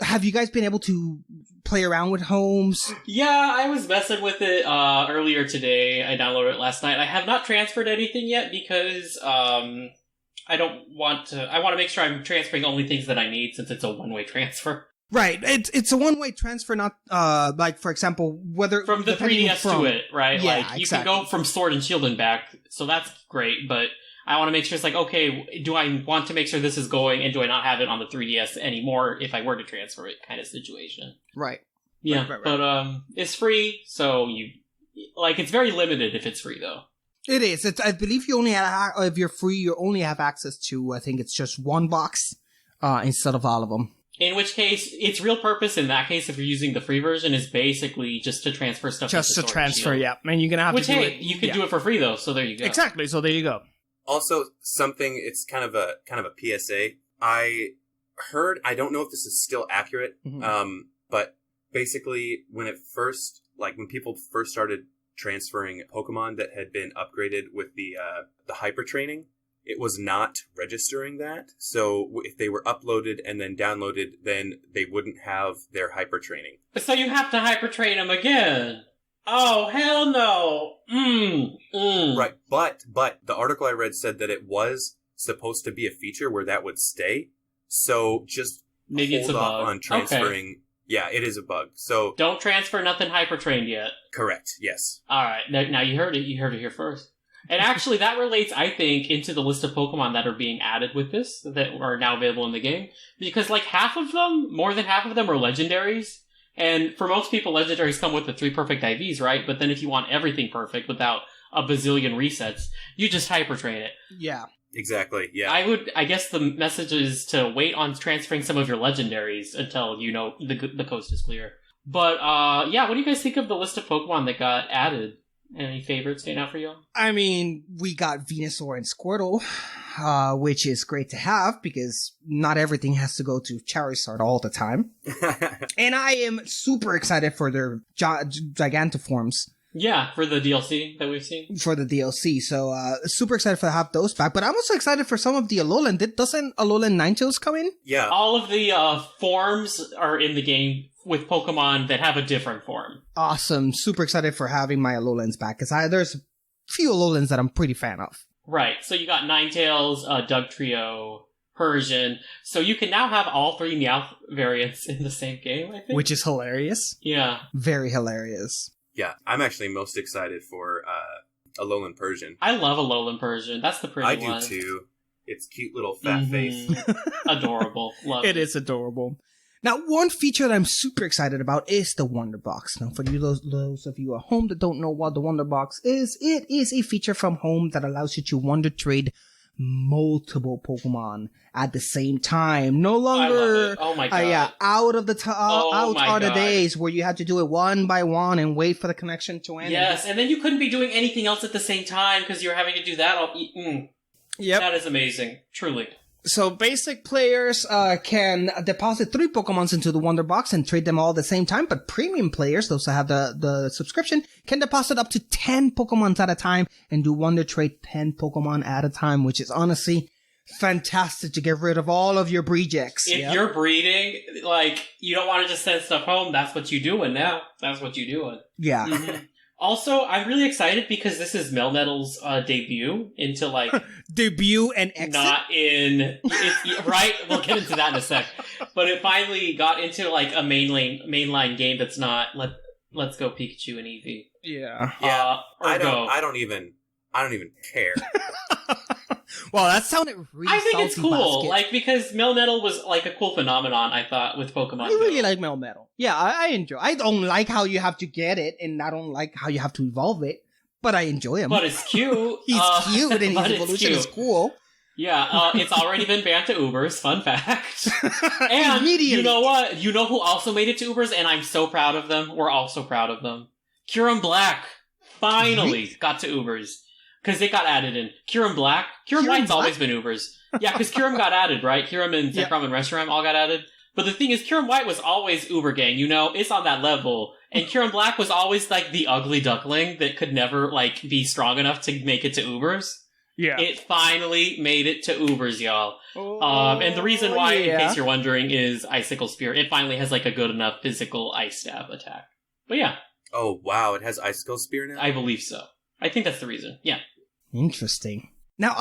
Speaker 3: have you guys been able to play around with homes?
Speaker 4: Yeah, I was messing with it earlier today. I downloaded it last night. I have not transferred anything yet because I don't want to. I want to make sure I'm transferring only things that I need since it's a one-way transfer.
Speaker 3: Right. It's a one-way transfer, not like, for example, whether
Speaker 4: from the 3DS to it, right?
Speaker 3: Yeah,
Speaker 4: like you
Speaker 3: exactly.
Speaker 4: can go from Sword and Shield and back, so that's great. But I want to make sure it's like, okay, do I want to make sure this is going, and do I not have it on the 3DS anymore if I were to transfer it, kind of situation.
Speaker 3: Right.
Speaker 4: Yeah,
Speaker 3: right.
Speaker 4: But it's free, so it's very limited if it's free though.
Speaker 3: It is. I believe you only have, if you're free, you only have access to, I think it's just one box instead of all of them.
Speaker 4: In which case, its real purpose in that case, if you're using the free version, is basically just to transfer stuff.
Speaker 7: Just to
Speaker 4: Sword
Speaker 7: transfer,
Speaker 4: and Shield.
Speaker 7: yeah. And you're gonna have
Speaker 4: Which,
Speaker 7: to do
Speaker 4: hey,
Speaker 7: it.
Speaker 4: you could do it for free though, so there you go.
Speaker 7: Exactly. So there you go.
Speaker 5: Also, something, it's kind of a PSA. I heard, I don't know if this is still accurate, but basically when people first started transferring Pokemon that had been upgraded with the hyper training, it was not registering that. So if they were uploaded and then downloaded, then they wouldn't have their hyper training.
Speaker 4: So you have to hyper train them again. Oh, hell no.
Speaker 5: Right, but the article I read said that it was supposed to be a feature where that would stay. So just
Speaker 4: maybe
Speaker 5: hold
Speaker 4: it's a
Speaker 5: off
Speaker 4: bug
Speaker 5: on transferring.
Speaker 4: Okay.
Speaker 5: Yeah, it is a bug. So
Speaker 4: don't transfer nothing hyper trained yet.
Speaker 5: Correct. Yes.
Speaker 4: All right. Now you heard it. You heard it here first. And actually, that relates, I think, into the list of Pokemon that are being added with this that are now available in the game, because more than half of them, are legendaries. And for most people, legendaries come with the 3 perfect IVs, right? But then if you want everything perfect without a bazillion resets, you just hyper train it.
Speaker 3: Yeah.
Speaker 5: Exactly, yeah.
Speaker 4: I guess the message is to wait on transferring some of your legendaries until you know the coast is clear. But, yeah, what do you guys think of the list of Pokemon that got added? Any favorites stand out for you?
Speaker 3: I mean, we got Venusaur and Squirtle, which is great to have because not everything has to go to Charizard all the time. And I am super excited for their Gigantiforms.
Speaker 4: Yeah, for the DLC that we've seen.
Speaker 3: For the DLC, so super excited to have those back. But I'm also excited for some of the Alolan. Doesn't Alolan Ninetales come in?
Speaker 5: Yeah.
Speaker 4: All of the forms are in the game with Pokemon that have a different form.
Speaker 3: Awesome. Super excited for having my Alolans back, because there's a few Alolans that I'm pretty fan of.
Speaker 4: Right, so you got Ninetales, Dugtrio, Persian, so you can now have all 3 Meowth variants in the same game, I think.
Speaker 3: Which is hilarious.
Speaker 4: Yeah.
Speaker 3: Very hilarious.
Speaker 5: Yeah, I'm actually most excited for Alolan Persian.
Speaker 4: I love Alolan Persian. That's the pretty one.
Speaker 5: I do too. Its cute little fat face.
Speaker 4: Adorable. Love it.
Speaker 7: It is adorable.
Speaker 3: Now, one feature that I'm super excited about is the Wonder Box. Now, for those of you at home that don't know what the Wonder Box is, it is a feature from home that allows you to Wonder Trade multiple Pokemon at the same time. No longer,
Speaker 4: I love it. Oh my god!
Speaker 3: Yeah, out of the
Speaker 4: Oh my
Speaker 3: are the
Speaker 4: God.
Speaker 3: days where you had to do it one by one and wait for the connection to end.
Speaker 4: Yes, and then you couldn't be doing anything else at the same time because you were having to do that.
Speaker 7: Yep.
Speaker 4: That is amazing, truly.
Speaker 3: So basic players can deposit 3 Pokemons into the Wonder Box and trade them all at the same time, but premium players, those that have the subscription, can deposit up to 10 Pokemons at a time and do Wonder Trade 10 Pokemon at a time, which is honestly fantastic to get rid of all of your rejects.
Speaker 4: If you're breeding, you don't want to just send stuff home, that's what you're doing now. That's what you're doing.
Speaker 3: Yeah.
Speaker 4: Mm-hmm. Also, I'm really excited because this is Melmetal's debut into
Speaker 3: debut and exit.
Speaker 4: Not in right. We'll get into that in a sec. But it finally got into a mainline game that's not Let's Go Pikachu and Eevee.
Speaker 3: Yeah.
Speaker 5: I don't even care.
Speaker 3: Well, that sounded really.
Speaker 4: I think it's cool,
Speaker 3: basket.
Speaker 4: because Melmetal was a cool phenomenon. I thought with Pokemon.
Speaker 3: I really like Melmetal. Yeah, I enjoy. I don't like how you have to get it, and I don't like how you have to evolve it. But I enjoy him.
Speaker 4: But it's cute.
Speaker 3: He's cute, and his evolution is cool.
Speaker 4: Yeah, it's already been banned to Ubers. Fun fact. And you know what? You know who also made it to Ubers, and I'm so proud of them. We're all so proud of them. Kyurem Black finally got to Ubers. Because they got added in. Kyurem Black. Kyurem White's always been Ubers. Yeah, because Kyurem got added, right? Kyurem and Zekrom and Reshiram all got added. But the thing is, Kyurem White was always Uber gang, it's on that level. And Kyurem Black was always the ugly duckling that could never be strong enough to make it to Ubers.
Speaker 7: Yeah.
Speaker 4: It finally made it to Ubers, y'all. And the reason why, in case you're wondering, is Icicle Spear. It finally has like a good enough physical ice stab attack. But yeah.
Speaker 5: Oh, wow. It has Icicle Spear now?
Speaker 4: I believe so. I think that's the reason. Yeah.
Speaker 3: Interesting. Now,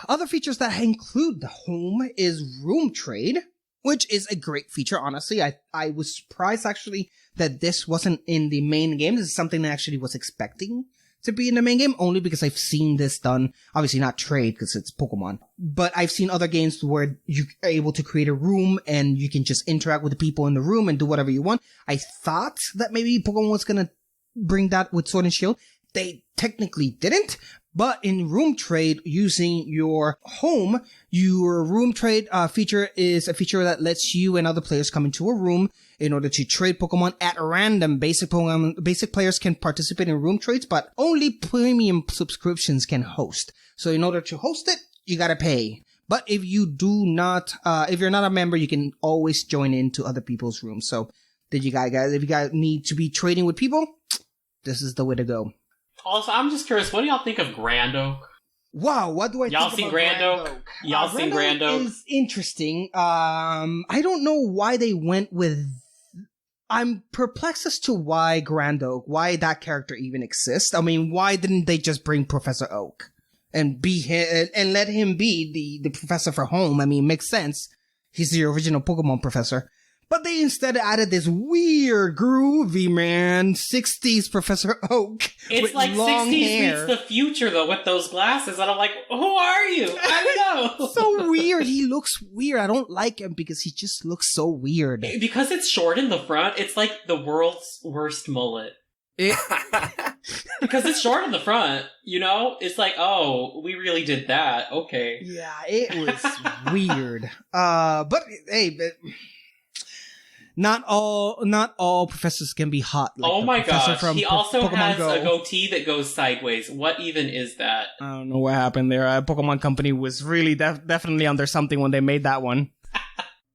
Speaker 3: other features that include the home is room trade, which is a great feature, honestly. I was surprised, actually, that this wasn't in the main game. This is something I actually was expecting to be in the main game, only because I've seen this done, obviously not trade because it's Pokemon, but I've seen other games where you are able to create a room and you can just interact with the people in the room and do whatever you want. I thought that maybe Pokemon was going to bring that with Sword and Shield. They technically didn't, but in room trade, using your home, your room trade feature is a feature that lets you and other players come into a room in order to trade Pokemon at random. Basic players can participate in room trades, but only premium subscriptions can host. So in order to host it, you gotta pay. But if you do not, if you're not a member, you can always join into other people's rooms. So if you guys need to be trading with people, this is the way to go.
Speaker 4: Also, I'm just curious, what do y'all think of Grand Oak?
Speaker 3: Wow, what do I
Speaker 4: Y'all
Speaker 3: think
Speaker 4: seen
Speaker 3: about
Speaker 4: Grand Oak? Y'all seen Grand Oak?
Speaker 3: Is interesting. I don't know why they went with. I'm perplexed as to why Grand Oak, why that character even exists. I mean, why didn't they just bring Professor Oak and and let him be the professor for home? I mean, it makes sense. He's the original Pokemon professor. But they instead added this weird, groovy, 60s Professor Oak.
Speaker 4: It's like 60s meets the future, though, with those glasses. And I'm like, who are you? I don't know.
Speaker 3: So weird. He looks weird. I don't like him because he just looks so weird.
Speaker 4: Because it's short in the front, it's like the world's worst mullet. Because it's short in the front, you know? It's like, oh, we really did that. Okay.
Speaker 3: Yeah, it was weird. But hey... Not all professors can be hot. Like
Speaker 4: oh my gosh, he also
Speaker 3: Pokemon
Speaker 4: has
Speaker 3: Go.
Speaker 4: a goatee that goes sideways. What even is that?
Speaker 7: I don't know what happened there. Pokemon Company was really definitely under something when they made that one.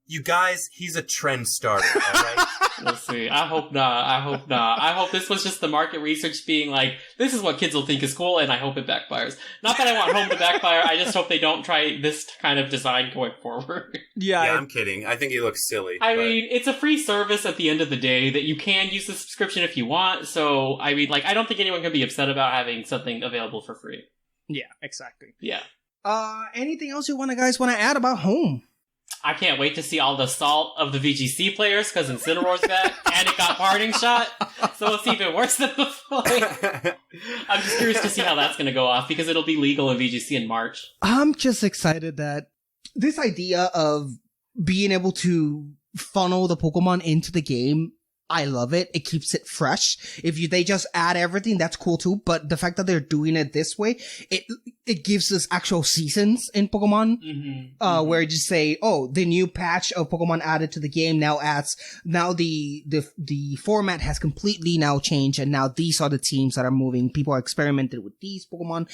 Speaker 5: You guys, he's a trend starter, alright?
Speaker 4: We'll see. I hope not. I hope this was just the market research being like, this is what kids will think is cool, and I hope it backfires. Not that I want home to backfire, I just hope they don't try this kind of design going forward.
Speaker 5: Yeah, I'm kidding. I think he looks silly.
Speaker 4: I mean, it's a free service at the end of the day that you can use the subscription if you want, so, I mean, like, I don't think anyone can be upset about having something available for free.
Speaker 7: Yeah, exactly.
Speaker 4: Yeah.
Speaker 3: Anything else you guys want to add about home?
Speaker 4: I can't wait to see all the salt of the VGC players, because Incineroar's back, and it got parting shot, so it's even worse than before. I'm just curious to see how that's going to go off, because it'll be legal in VGC in March.
Speaker 3: I'm just excited that this idea of being able to funnel the Pokemon into the game, I love it. It keeps it fresh. If they just add everything, that's cool too. But the fact that they're doing it this way, it gives us actual seasons in Pokemon, where you just say, oh, the new patch of Pokemon added to the game now the format has completely now changed, and now these are the teams that are moving. People are experimenting with these Pokemon,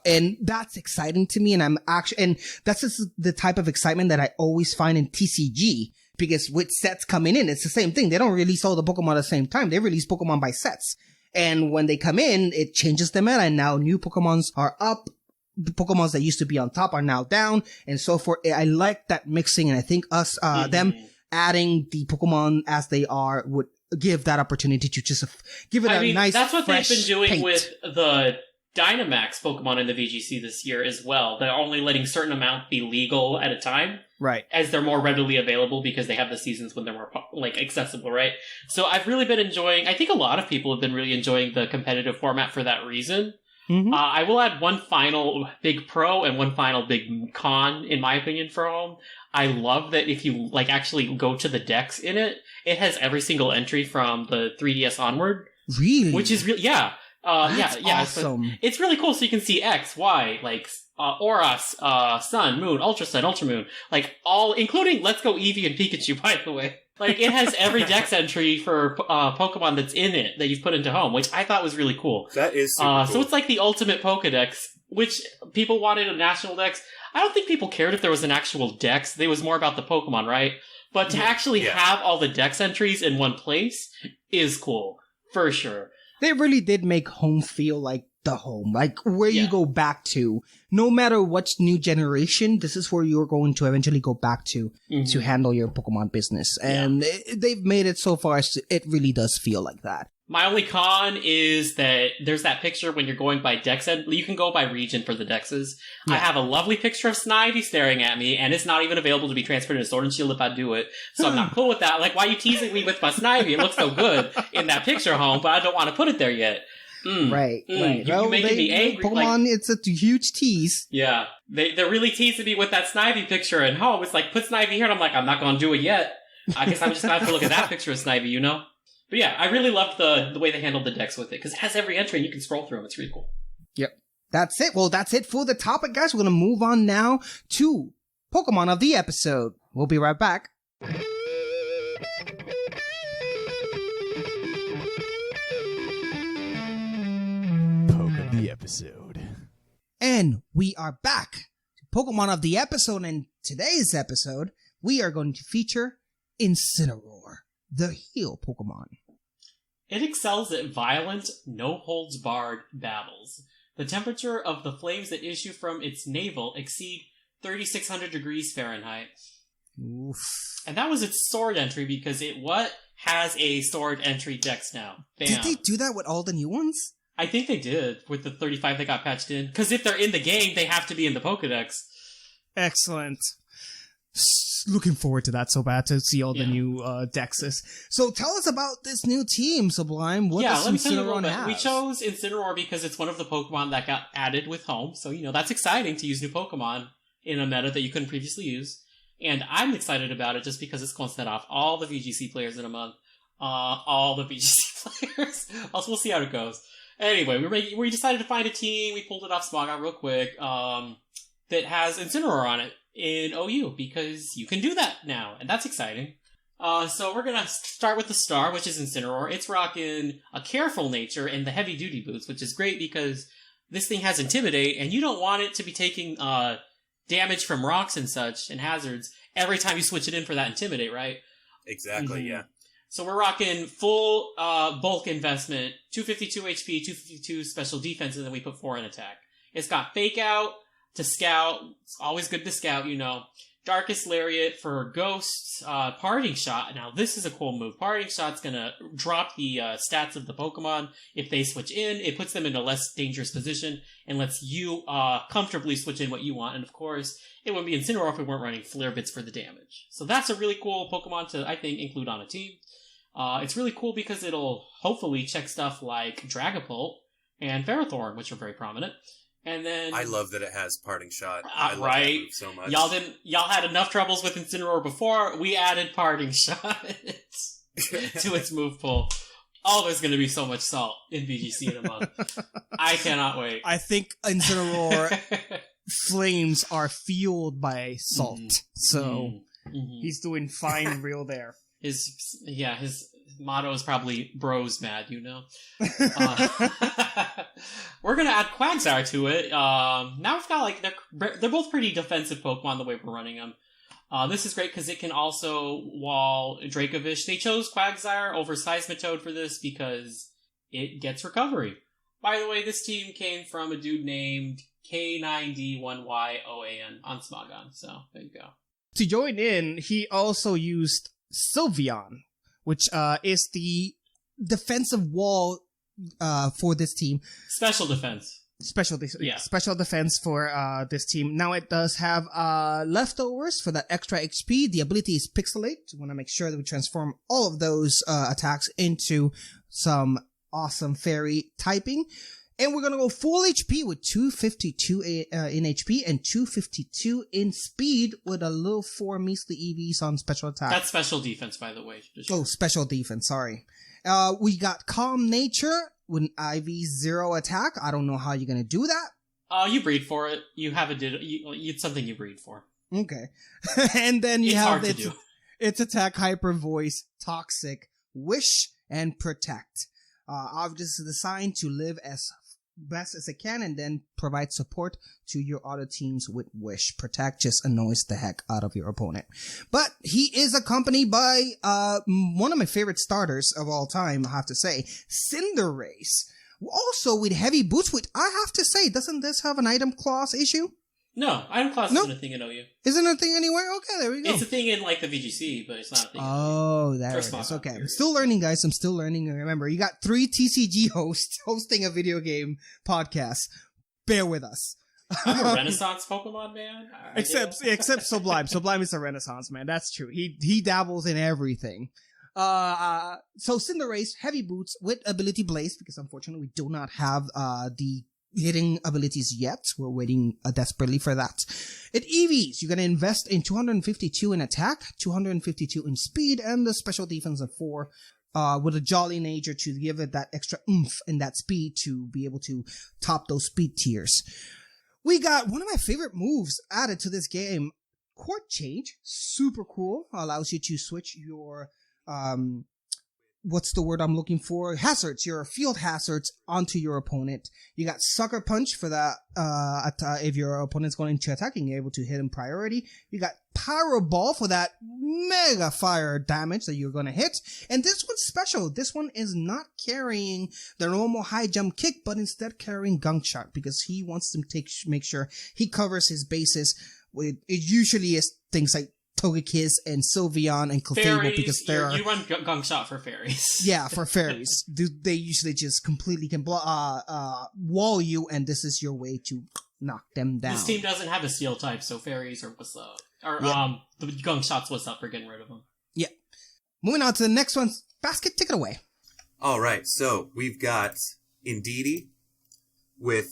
Speaker 3: and that's exciting to me. And that's just the type of excitement that I always find in TCG. Because with sets coming in, it's the same thing. They don't release all the Pokemon at the same time. They release Pokemon by sets. And when they come in, it changes the meta. And now new Pokemons are up. The Pokemons that used to be on top are now down, and so forth. I like that mixing, and I think them adding the Pokemon as they are would give that opportunity to just give it nice,
Speaker 4: that's what they've been doing
Speaker 3: paint.
Speaker 4: With the Dynamax Pokemon in the VGC this year as well. They're only letting certain amount be legal at a time.
Speaker 3: Right.
Speaker 4: As they're more readily available because they have the seasons when they're more, accessible, right? So I've really been enjoying, I think a lot of people have been really enjoying the competitive format for that reason.
Speaker 3: Mm-hmm.
Speaker 4: I will add one final big pro and one final big con, in my opinion, for home. I love that if you, actually go to the decks in it, it has every single entry from the 3DS onward.
Speaker 3: Really?
Speaker 4: Which is really, yeah.
Speaker 3: That's
Speaker 4: yeah.
Speaker 3: awesome.
Speaker 4: It's really cool, so you can see X, Y, Auras, Sun, Moon, Ultra Sun, Ultra Moon, all, including Let's Go Eevee and Pikachu, by the way. It has every dex entry for Pokemon that's in it that you've put into home, which I thought was really cool.
Speaker 5: That is super cool.
Speaker 4: So it's like the ultimate Pokedex, which people wanted a national dex. I don't think people cared if there was an actual dex. It was more about the Pokemon, right? But to actually have all the dex entries in one place is cool, for sure.
Speaker 3: They really did make home feel like the home, like where you
Speaker 4: Yeah.
Speaker 3: go back to. No matter what's new generation, this is where you're going to eventually go back to handle your Pokemon business. And they've made it so far, it really does feel like that.
Speaker 4: My only con is that there's that picture when you're going by dex, and you can go by region for the dexes. I have a lovely picture of Snivy staring at me, and it's not even available to be transferred into Sword and Shield if I do it. So I'm not cool with that. Like, why are you teasing me with my Snivy? It looks so good in that picture home, but I don't want to put it there yet.
Speaker 3: Right.
Speaker 4: You making me angry.
Speaker 3: Pokemon, it's a huge tease.
Speaker 4: Yeah. They're really teasing me with that Snivy picture at home. It's like, put Snivy here, and I'm like, I'm not going to do it yet. I guess I'm just going to have to look at that picture of Snivy, you know? But yeah, I really loved the way they handled the decks with it, because it has every entry and you can scroll through them. It's really cool.
Speaker 3: Yep. That's it. Well, that's it for the topic, guys. We're going to move on now to Pokemon of the episode. We'll be right back.
Speaker 2: Poke of the episode.
Speaker 3: And we are back to Pokemon of the episode. And today's episode, we are going to feature Incineroar, the heal Pokemon.
Speaker 4: It excels at violent, no-holds-barred battles. The temperature of the flames that issue from its navel exceed 3,600 degrees Fahrenheit.
Speaker 3: Oof.
Speaker 4: And that was its sword entry, because it has a sword entry dex now. Bam.
Speaker 3: Did they do that with all the new ones?
Speaker 4: I think they did, with the 35 that got patched in. Because if they're in the game, they have to be in the Pokedex.
Speaker 7: Excellent. Looking forward to that so bad, to see all the new dexes.
Speaker 3: So tell us about this new team, Sublime. What does
Speaker 4: let me tell you a little
Speaker 3: Incineroar
Speaker 4: bit.
Speaker 3: have?
Speaker 4: We chose Incineroar because it's one of the Pokemon that got added with Home. So, that's exciting to use new Pokemon in a meta that you couldn't previously use. And I'm excited about it just because it's going to set off all the VGC players in a month. All the VGC players. Also, we'll see how it goes. Anyway, we decided to find a team. We pulled it off Smogon real quick. That has Incineroar on it in OU, because you can do that now, and that's exciting. So we're gonna start with the star, which is Incineroar. It's rocking a careful nature and the heavy duty boots, which is great because this thing has Intimidate, and you don't want it to be taking damage from rocks and such and hazards every time you switch it in for that Intimidate, right?
Speaker 5: Exactly, yeah.
Speaker 4: So we're rocking full bulk investment, 252 HP, 252 special defense, and then we put 4 in attack. It's got Fake Out to Scout. It's always good to Scout, Darkest Lariat for Ghosts. Parting Shot. Now, this is a cool move. Parting Shot's gonna drop the stats of the Pokemon. If they switch in, it puts them in a less dangerous position and lets you comfortably switch in what you want. And of course, it wouldn't be Incineroar if we weren't running Flare Bits for the damage. So that's a really cool Pokemon to, I think, include on a team. It's really cool because it'll hopefully check stuff like Dragapult and Ferrothorn, which are very prominent. And then
Speaker 5: I love that it has Parting Shot. I love that
Speaker 4: right
Speaker 5: move so much.
Speaker 4: Y'all had enough troubles with Incineroar before. We added Parting Shot to its move pool. Oh, there's going to be so much salt in VGC in a month. I cannot wait.
Speaker 7: I think Incineroar flames are fueled by salt, so he's doing fine real there.
Speaker 4: His motto is probably "Bros mad," We're gonna add Quagsire to it. Now we've got they're both pretty defensive Pokemon the way we're running them. This is great because it can also wall Dracovish. They chose Quagsire over Seismitoad for this because it gets recovery. By the way, this team came from a dude named K9D1YOAN on Smogon. So there you go.
Speaker 7: To join in, he also used Sylveon, which is the defensive wall for this team.
Speaker 4: Special defense.
Speaker 7: Special defense for this team. Now it does have leftovers for that extra HP. The ability is Pixelate. We want to make sure that we transform all of those attacks into some awesome fairy typing. And we're going to go full HP with 252 in HP and 252 in speed with a little 4 measly EVs on special attack.
Speaker 4: That's special defense, by the way.
Speaker 3: Oh, special defense, sorry. We got Calm Nature with an IV0 attack. I don't know how you're going to do that.
Speaker 4: You breed for it. You have it's something you breed for.
Speaker 3: Okay. And then
Speaker 4: it's hard to do.
Speaker 3: Its attack, Hyper Voice, Toxic, Wish, and Protect. Obviously designed to live as
Speaker 7: best as it can, and then provide support to your other teams with Wish. Protect just annoys the heck out of your opponent. But he is accompanied by one of my favorite starters of all time, I have to say, Cinderace. Also with heavy boots, which I have to say, doesn't this have an item clause issue?
Speaker 4: No, item clause isn't a thing in OU.
Speaker 7: Isn't a thing anywhere? Okay, there we go.
Speaker 4: It's a thing in like the VGC, but it's not a thing.
Speaker 7: Oh, there it is. Okay, I'm still learning, guys. I'm still learning. Remember, you got 3 TCG hosts hosting a video game podcast. Bear with us.
Speaker 4: I'm a Renaissance Pokemon man.
Speaker 7: Except Sublime. Sublime is a Renaissance man. That's true. He dabbles in everything. So Cinderace, heavy boots with ability Blaze, because unfortunately we do not have the hitting abilities yet. We're waiting desperately for that. At EVs, you're going to invest in 252 in attack, 252 in speed, and the special defense of 4, with a jolly nature to give it that extra oomph and that speed to be able to top those speed tiers. We got one of my favorite moves added to this game, Court Change. Super cool. Allows you to switch your what's the word I'm looking for? Hazards, your field hazards onto your opponent. You got Sucker Punch for that, if your opponent's going to attacking, you're able to hit him priority. You got Pyro Ball for that mega fire damage that you're going to hit. And this one's special. This one is not carrying the normal high jump kick, but instead carrying Gunk Shot, because he wants to make sure he covers his bases with, it usually is things like Togekiss and Sylveon and Clefable, because they're...
Speaker 4: You run Gunk Shot for fairies.
Speaker 7: Yeah, for fairies. They usually just completely can wall you, and this is your way to knock them down.
Speaker 4: This team doesn't have a Steel type, so fairies are what's up. Or, the Gunk Shot's what's up for getting rid of them.
Speaker 7: Yeah. Moving on to the next one. Basket, take it away.
Speaker 5: Alright, so we've got Indeedee with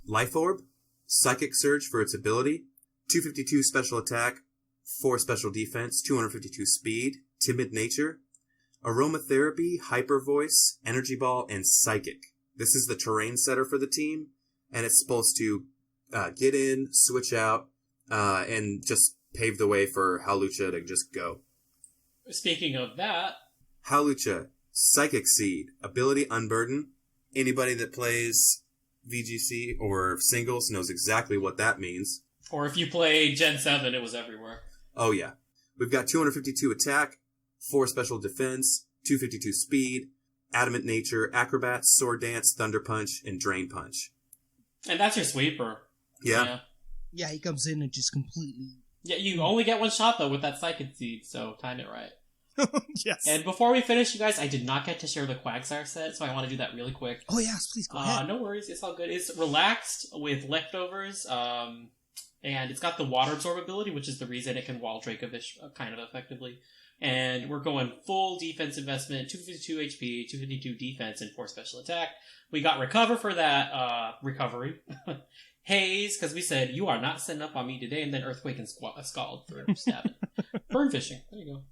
Speaker 5: Life Orb, Psychic Surge for its ability, 252 special attack, 4 special defense, 252 speed, timid nature, aromatherapy, hyper voice, energy ball, and psychic. This is the terrain setter for the team, and it's supposed to get in, switch out, and just pave the way for Hawlucha to just go.
Speaker 4: Speaking of that,
Speaker 5: Hawlucha, Psychic Seed, ability Unburden. Anybody that plays VGC or singles knows exactly what that means.
Speaker 4: Or if you play Gen 7, it was everywhere.
Speaker 5: Oh, yeah. We've got 252 attack, 4 special defense, 252 speed, adamant nature, acrobats, sword dance, thunder punch, and drain punch.
Speaker 4: And that's your sweeper.
Speaker 5: Yeah.
Speaker 7: Yeah, he comes in and just completely...
Speaker 4: Yeah, you only get one shot, though, with that Psychic Seed, so time it right.
Speaker 7: Yes.
Speaker 4: And before we finish, you guys, I did not get to share the Quagsire set, so I want to do that really quick.
Speaker 7: Oh, yes, please go ahead.
Speaker 4: No worries, it's all good. It's relaxed with leftovers, and it's got the water absorb ability, which is the reason it can wall Dracovish kind of effectively. And we're going full defense investment, 252 HP, 252 defense, and 4 special attack. We got recover for that, recovery. Haze, because we said, you are not setting up on me today, and then Earthquake and Scald for stabbing. Burn fishing, there you go.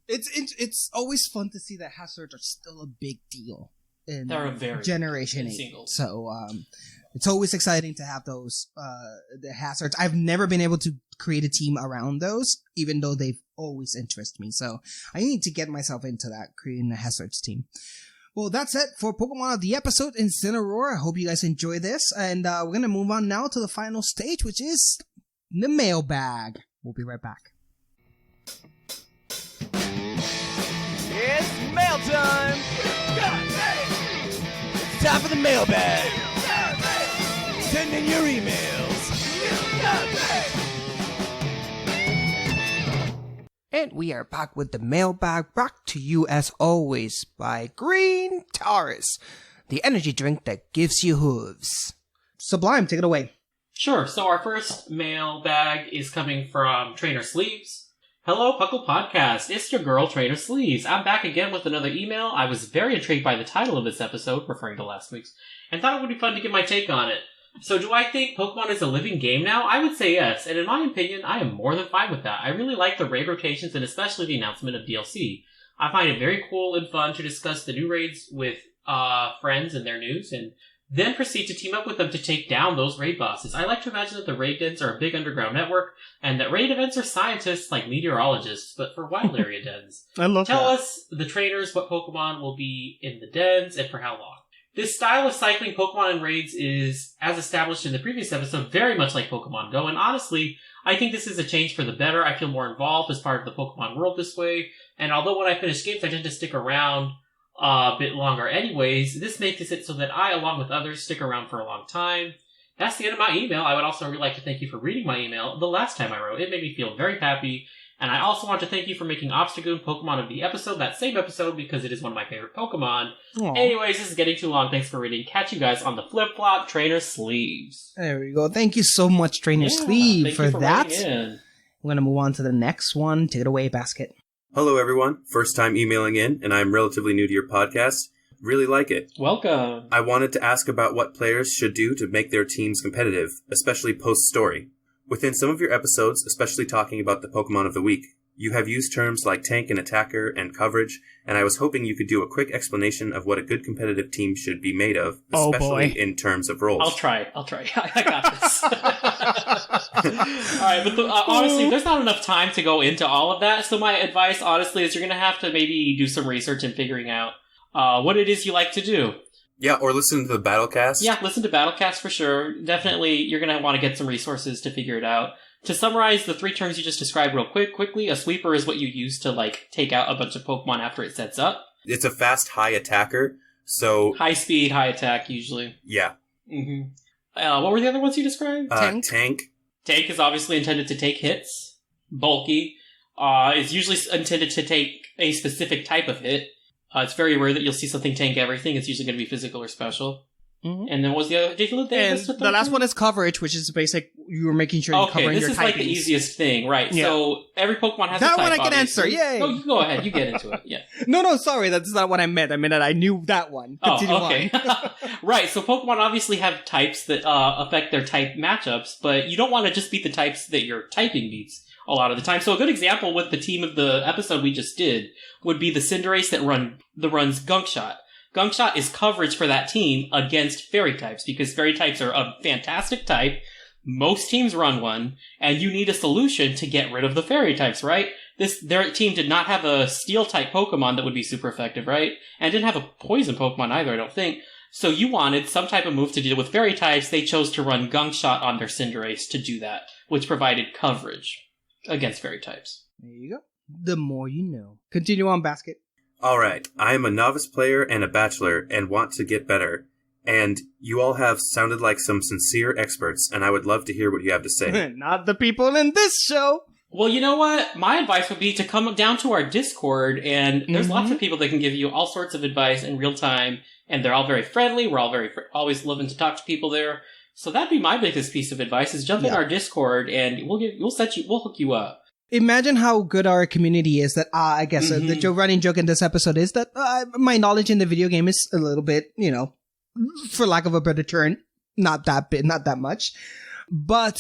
Speaker 7: It's always fun to see that hazards are still a big deal in
Speaker 4: They're a very
Speaker 7: Generation 8.
Speaker 4: singles.
Speaker 7: So it's always exciting to have those the hazards. I've never been able to create a team around those, even though they've always interested me. So I need to get myself into that, creating a hazards team. Well, that's it for Pokemon of the episode in Cineroar. I hope you guys enjoy this, and we're gonna move on now to the final stage, which is the mailbag. We'll be right back.
Speaker 2: It's mail time! It's time for the mailbag! Send in your emails!
Speaker 3: And we are back with the mailbag, brought to you as always by Green Taurus, the energy drink that gives you hooves.
Speaker 7: Sublime, take it away.
Speaker 4: Sure, so our first mailbag is coming from Trainer Sleeves. Hello, Puckle Podcast. It's your girl, Trainer Sleeves. I'm back again with another email. I was very intrigued by the title of this episode, referring to last week's, and thought it would be fun to get my take on it. So do I think Pokemon is a living game now? I would say yes, and in my opinion, I am more than fine with that. I really like the raid rotations and especially the announcement of DLC. I find it very cool and fun to discuss the new raids with friends and their news, and then proceed to team up with them to take down those raid bosses. I like to imagine that the raid dens are a big underground network, and that raid events are scientists like meteorologists, but for wild area dens.
Speaker 7: I love
Speaker 4: Tell us, the trainers, what Pokemon will be in the dens and for how long. This style of cycling Pokemon and raids is, as established in the previous episode, very much like Pokemon Go, and honestly, I think this is a change for the better. I feel more involved as part of the Pokemon world this way, and although when I finish games I tend to stick around a bit longer anyways, this makes it so that I, along with others, stick around for a long time. That's the end of my email. I would also really like to thank you for reading my email the last time I wrote. It made me feel very happy. And I also want to thank you for making Obstagoon Pokemon of the episode, that same episode, because it is one of my favorite Pokemon.
Speaker 3: Aww.
Speaker 4: Anyways, this is getting too long. Thanks for reading. Catch you guys on the Flip-Flop Trainer Sleeves.
Speaker 3: There we go. Thank you so much, Trainer Sleeve,
Speaker 4: thank
Speaker 3: for
Speaker 4: you for
Speaker 3: that.
Speaker 4: writing in.
Speaker 3: We're going to move on to the next one. Take it away, Basket.
Speaker 5: Hello, everyone. First time emailing in, and I'm relatively new to your podcast. Really like it.
Speaker 4: Welcome.
Speaker 5: I wanted to ask about what players should do to make their teams competitive, especially post-story. Within some of your episodes, especially talking about the Pokemon of the Week, you have used terms like tank and attacker and coverage, and I was hoping you could do a quick explanation of what a good competitive team should be made of, especially in terms of roles.
Speaker 4: I'll try. I got this. Alright, but honestly, there's not enough time to go into all of that, so my advice, honestly, is you're going to have to maybe do some research in figuring out what it is you like to do.
Speaker 5: Yeah, or listen to the Battlecast.
Speaker 4: Yeah, listen to Battlecast for sure. Definitely, you're going to want to get some resources to figure it out. To summarize the 3 terms you just described real quickly, a sweeper is what you use to, like, take out a bunch of Pokemon after it sets up.
Speaker 5: It's a fast, high attacker, so...
Speaker 4: High speed, high attack, usually.
Speaker 5: Yeah.
Speaker 4: Mm-hmm. What were the other ones you described?
Speaker 5: Tank.
Speaker 4: Tank is obviously intended to take hits. Bulky is usually intended to take a specific type of hit. It's very rare that you'll see something tank everything. It's usually going to be physical or special. Mm-hmm. And then what was the other? Did you
Speaker 7: and the last one is coverage, which is basic. You were making sure you're covering your typings.
Speaker 4: Okay, this is like the easiest thing, right? Yeah. So every Pokemon has
Speaker 7: that
Speaker 4: a type,
Speaker 7: one I can
Speaker 4: obviously.
Speaker 7: answer. Yay!
Speaker 4: No, you go ahead. You get into it. Yeah.
Speaker 7: No, sorry. That's not what I meant. I meant that I knew that one. Continue
Speaker 4: okay. Right. So Pokemon obviously have types that affect their type matchups, but you don't want to just beat the types that your typing beats a lot of the time. So a good example with the team of the episode we just did would be the Cinderace that runs Gunk Shot. Gunk Shot is coverage for that team against Fairy types, because Fairy types are a fantastic type. Most teams run one, and you need a solution to get rid of the Fairy types, right? Their team did not have a Steel type Pokemon that would be super effective, right? And didn't have a Poison Pokemon either, I don't think. So you wanted some type of move to deal with Fairy types. They chose to run Gunk Shot on their Cinderace to do that, which provided coverage against Fairy types.
Speaker 7: There you go. The more you know. Continue on, Basket.
Speaker 5: Alright, I am a novice player and a bachelor and want to get better. And you all have sounded like some sincere experts, and I would love to hear what you have to say.
Speaker 7: Not the people in this show!
Speaker 4: Well, you know what? My advice would be to come down to our Discord, and there's lots of people that can give you all sorts of advice in real time, and they're all very friendly. We're all always loving to talk to people there. So that'd be my biggest piece of advice: is jump in our Discord, and we'll hook you up.
Speaker 7: Imagine how good our community is. That I guess the running joke in this episode is that my knowledge in the video game is a little bit, for lack of a better term, not that much. But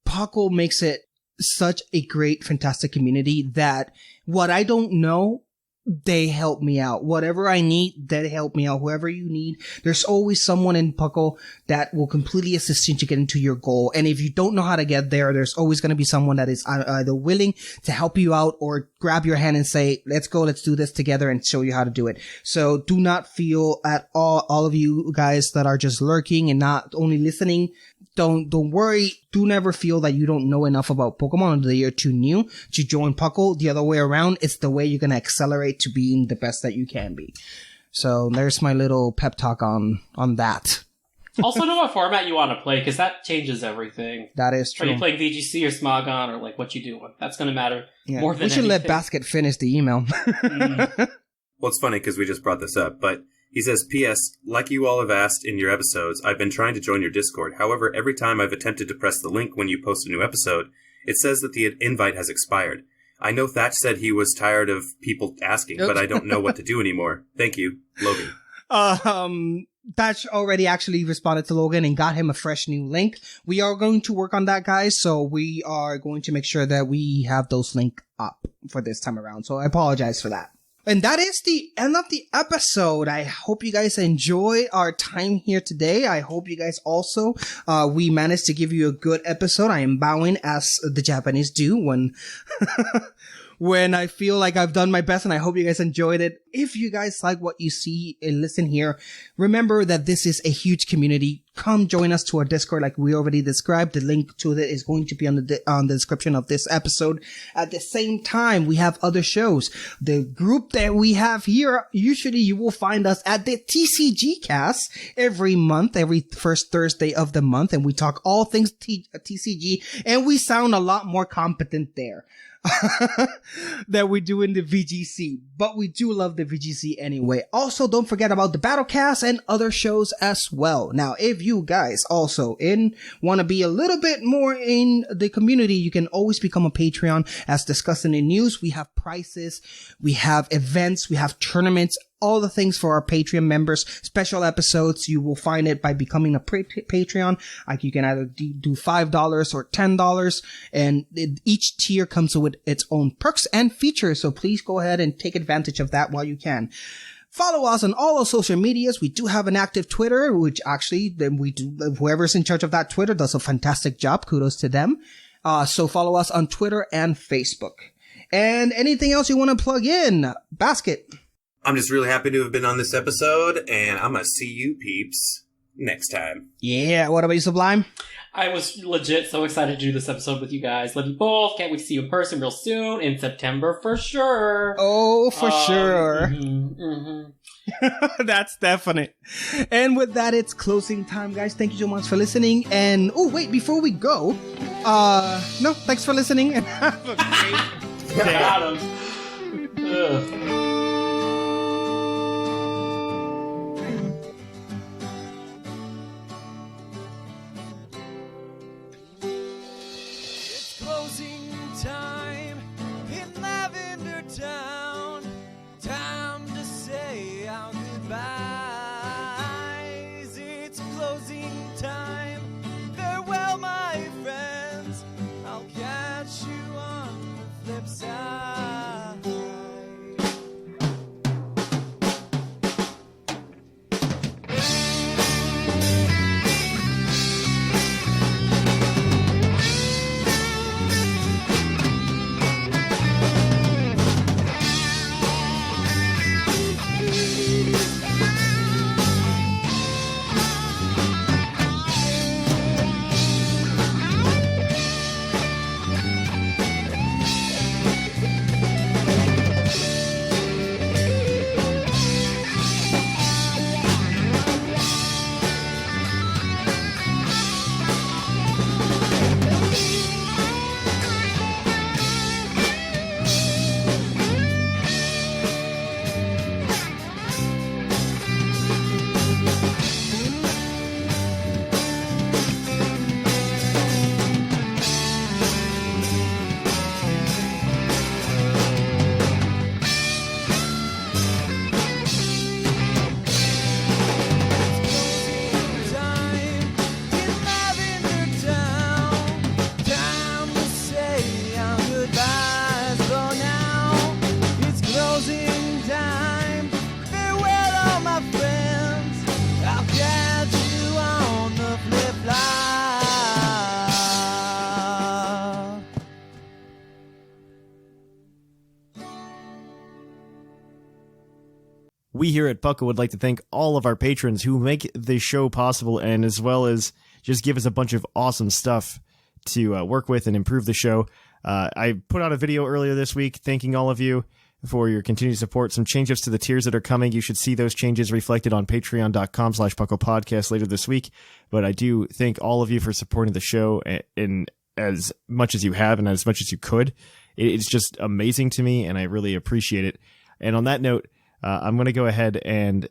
Speaker 7: Puckle makes it such a great, fantastic community that what I don't know, they help me out. Whatever I need, they help me out. Whoever you need, there's always someone in Puckle that will completely assist you to get into your goal. And if you don't know how to get there, there's always going to be someone that is either willing to help you out or grab your hand and say, let's go, let's do this together, and show you how to do it. So do not feel at all of you guys that are just lurking and not only listening, don't worry. Do never feel that you don't know enough about Pokemon, or that you're too new to join Puckle. The other way around, it's the way you're going to accelerate to being the best that you can be. So there's my little pep talk on that.
Speaker 4: Also know what format you want to play, because that changes everything.
Speaker 7: That is true.
Speaker 4: Are you playing VGC or Smogon, or like what you doing? That's going to matter more than
Speaker 7: we should
Speaker 4: anything.
Speaker 7: let Basket finish the email.
Speaker 5: Well, it's funny because we just brought this up, but he says, P.S. Like you all have asked in your episodes, I've been trying to join your Discord. However, every time I've attempted to press the link when you post a new episode, it says that the invite has expired. I know Thatch said he was tired of people asking, but I don't know what to do anymore. Thank you, Logan.
Speaker 7: Thatch already actually responded to Logan and got him a fresh new link. We are going to work on that, guys, so we are going to make sure that we have those links up for this time around. So I apologize for that. And that is the end of the episode. I hope you guys enjoy our time here today. I hope you guys also, we managed to give you a good episode. I am bowing as the Japanese do when I feel like I've done my best, and I hope you guys enjoyed it.
Speaker 3: if you guys like what you see and listen here, remember that this is a huge community. Come join us to our Discord like we already described. The link to it is going to be on the description of this episode. At the same time, we have other shows. The group that we have here, usually you will find us at the TCG Cast every month, every first Thursday of the month, and we talk all things TCG, and we sound a lot more competent there. That we do in the VGC, but we do love the VGC anyway. Also, don't forget about the Battlecast and other shows as well. Now, if you guys also want to be a little bit more in the community, you can always become a Patreon. As discussed in the news, we have prizes, we have events, we have tournaments, all the things for our Patreon members, special episodes. You will find it by becoming a Patreon. Like you can either do $5 or $10, and each tier comes with its own perks and features. So please go ahead and take advantage of that while you can. Follow us on all our social medias. We do have an active Twitter, which actually then we do. Whoever's in charge of that Twitter does a fantastic job. Kudos to them. So follow us on Twitter and Facebook. And anything else you want to plug in, Basket?
Speaker 5: I'm just really happy to have been on this episode, and I'm gonna see you peeps next time.
Speaker 3: Yeah, what about you, Sublime?
Speaker 4: I was legit so excited to do this episode with you guys. Love you both. Can't wait to see you in person real soon, in September for sure.
Speaker 3: Oh, for sure.
Speaker 4: Mm-hmm.
Speaker 3: That's definite. And with that, it's closing time, guys. Thank you so much for listening. And, oh, wait, before we go, no, thanks for listening, and have a great day.
Speaker 4: Got him. Ugh.
Speaker 2: Closing time in Lavender Town. Time to say our goodbyes. It's closing time. Farewell, my friends. I'll catch you on the flip side.
Speaker 8: We here at Puckle would like to thank all of our patrons who make the show possible, and as well as just give us a bunch of awesome stuff to work with and improve the show. I put out a video earlier this week thanking all of you for your continued support. Some changes to the tiers that are coming. You should see those changes reflected on patreon.com/PucklePodcast later this week. But I do thank all of you for supporting the show in as much as you have and as much as you could. It's just amazing to me, and I really appreciate it. And on that note, I'm going to go ahead and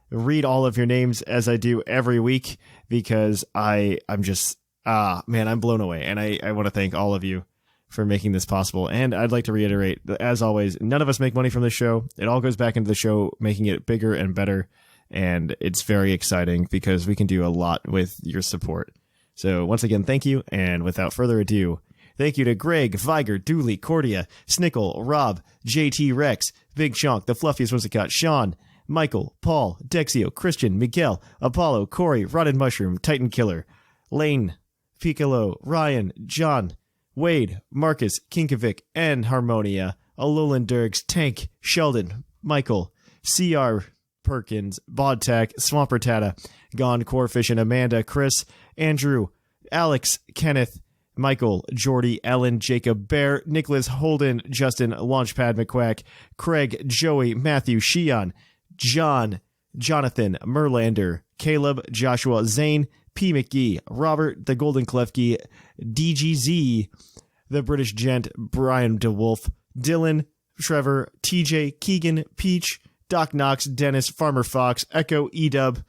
Speaker 8: read all of your names as I do every week, because I'm just, I'm blown away. And I want to thank all of you for making this possible. And I'd like to reiterate, as always, none of us make money from this show. It all goes back into the show, making it bigger and better. And it's very exciting because we can do a lot with your support. So once again, thank you. And without further ado, thank you to Greg, Viger, Dooley, Cordia, Snickle, Rob, JT Rex, Big Chonk, The Fluffiest Whimsicott, Sean, Michael, Paul, Dexio, Christian, Miguel, Apollo, Corey, Rotted Mushroom, Titan Killer, Lane, Piccolo, Ryan, John, Wade, Marcus, Kinkovic, and Harmonia. Alolan Dirks, Tank, Sheldon, Michael, C.R. Perkins, Bodtack, Swampertata, Gone, Corefish, and Amanda, Chris, Andrew, Alex, Kenneth, Michael, Jordy, Ellen, Jacob, Bear, Nicholas, Holden, Justin, Launchpad McQuack, Craig, Joey, Matthew, Shion, John, Jonathan, Merlander, Caleb, Joshua, Zane, P. McGee, Robert, the Golden Klefki, DGZ, the British Gent, Brian DeWolf, Dylan, Trevor, TJ, Keegan, Peach, Doc Knox, Dennis, Farmer Fox, Echo, Edub,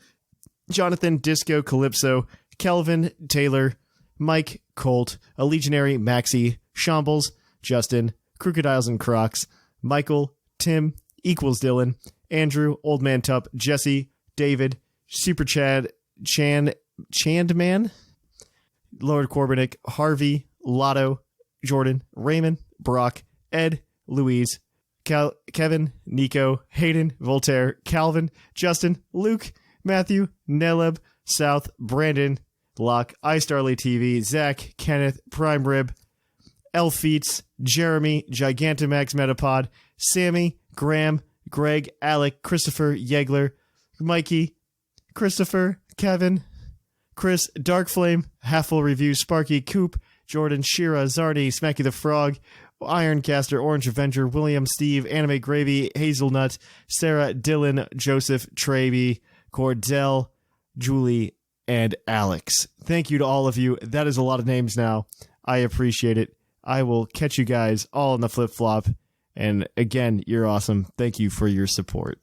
Speaker 8: Jonathan, Disco, Calypso, Kelvin, Taylor, Mike, Colt, a Legionary, Maxie, Shambles, Justin, Crocodiles and Crocs, Michael, Tim, Equals Dylan, Andrew, Old Man Tup, Jesse, David, Super Chad, Chandman, Lord Corbinick, Harvey, Lotto, Jordan, Raymond, Brock, Ed, Louise, Kevin, Nico, Hayden, Voltaire, Calvin, Justin, Luke, Matthew, Neleb, South, Brandon, Locke, iStarly TV, Zach, Kenneth, Prime Rib, Elfeets, Jeremy, Gigantamax Metapod, Sammy, Graham, Greg, Alec, Christopher, Yegler, Mikey, Christopher, Kevin, Chris, Darkflame, Halffle Review, Sparky, Coop, Jordan, Shira, Zardy, Smacky the Frog, Ironcaster, Orange Avenger, William, Steve, Anime Gravy, Hazelnut, Sarah, Dylan, Joseph, Traby, Cordell, Julie, and Alex. Thank you to all of you. That is a lot of names now. I appreciate it. I will catch you guys all in the flip-flop. And again, you're awesome. Thank you for your support.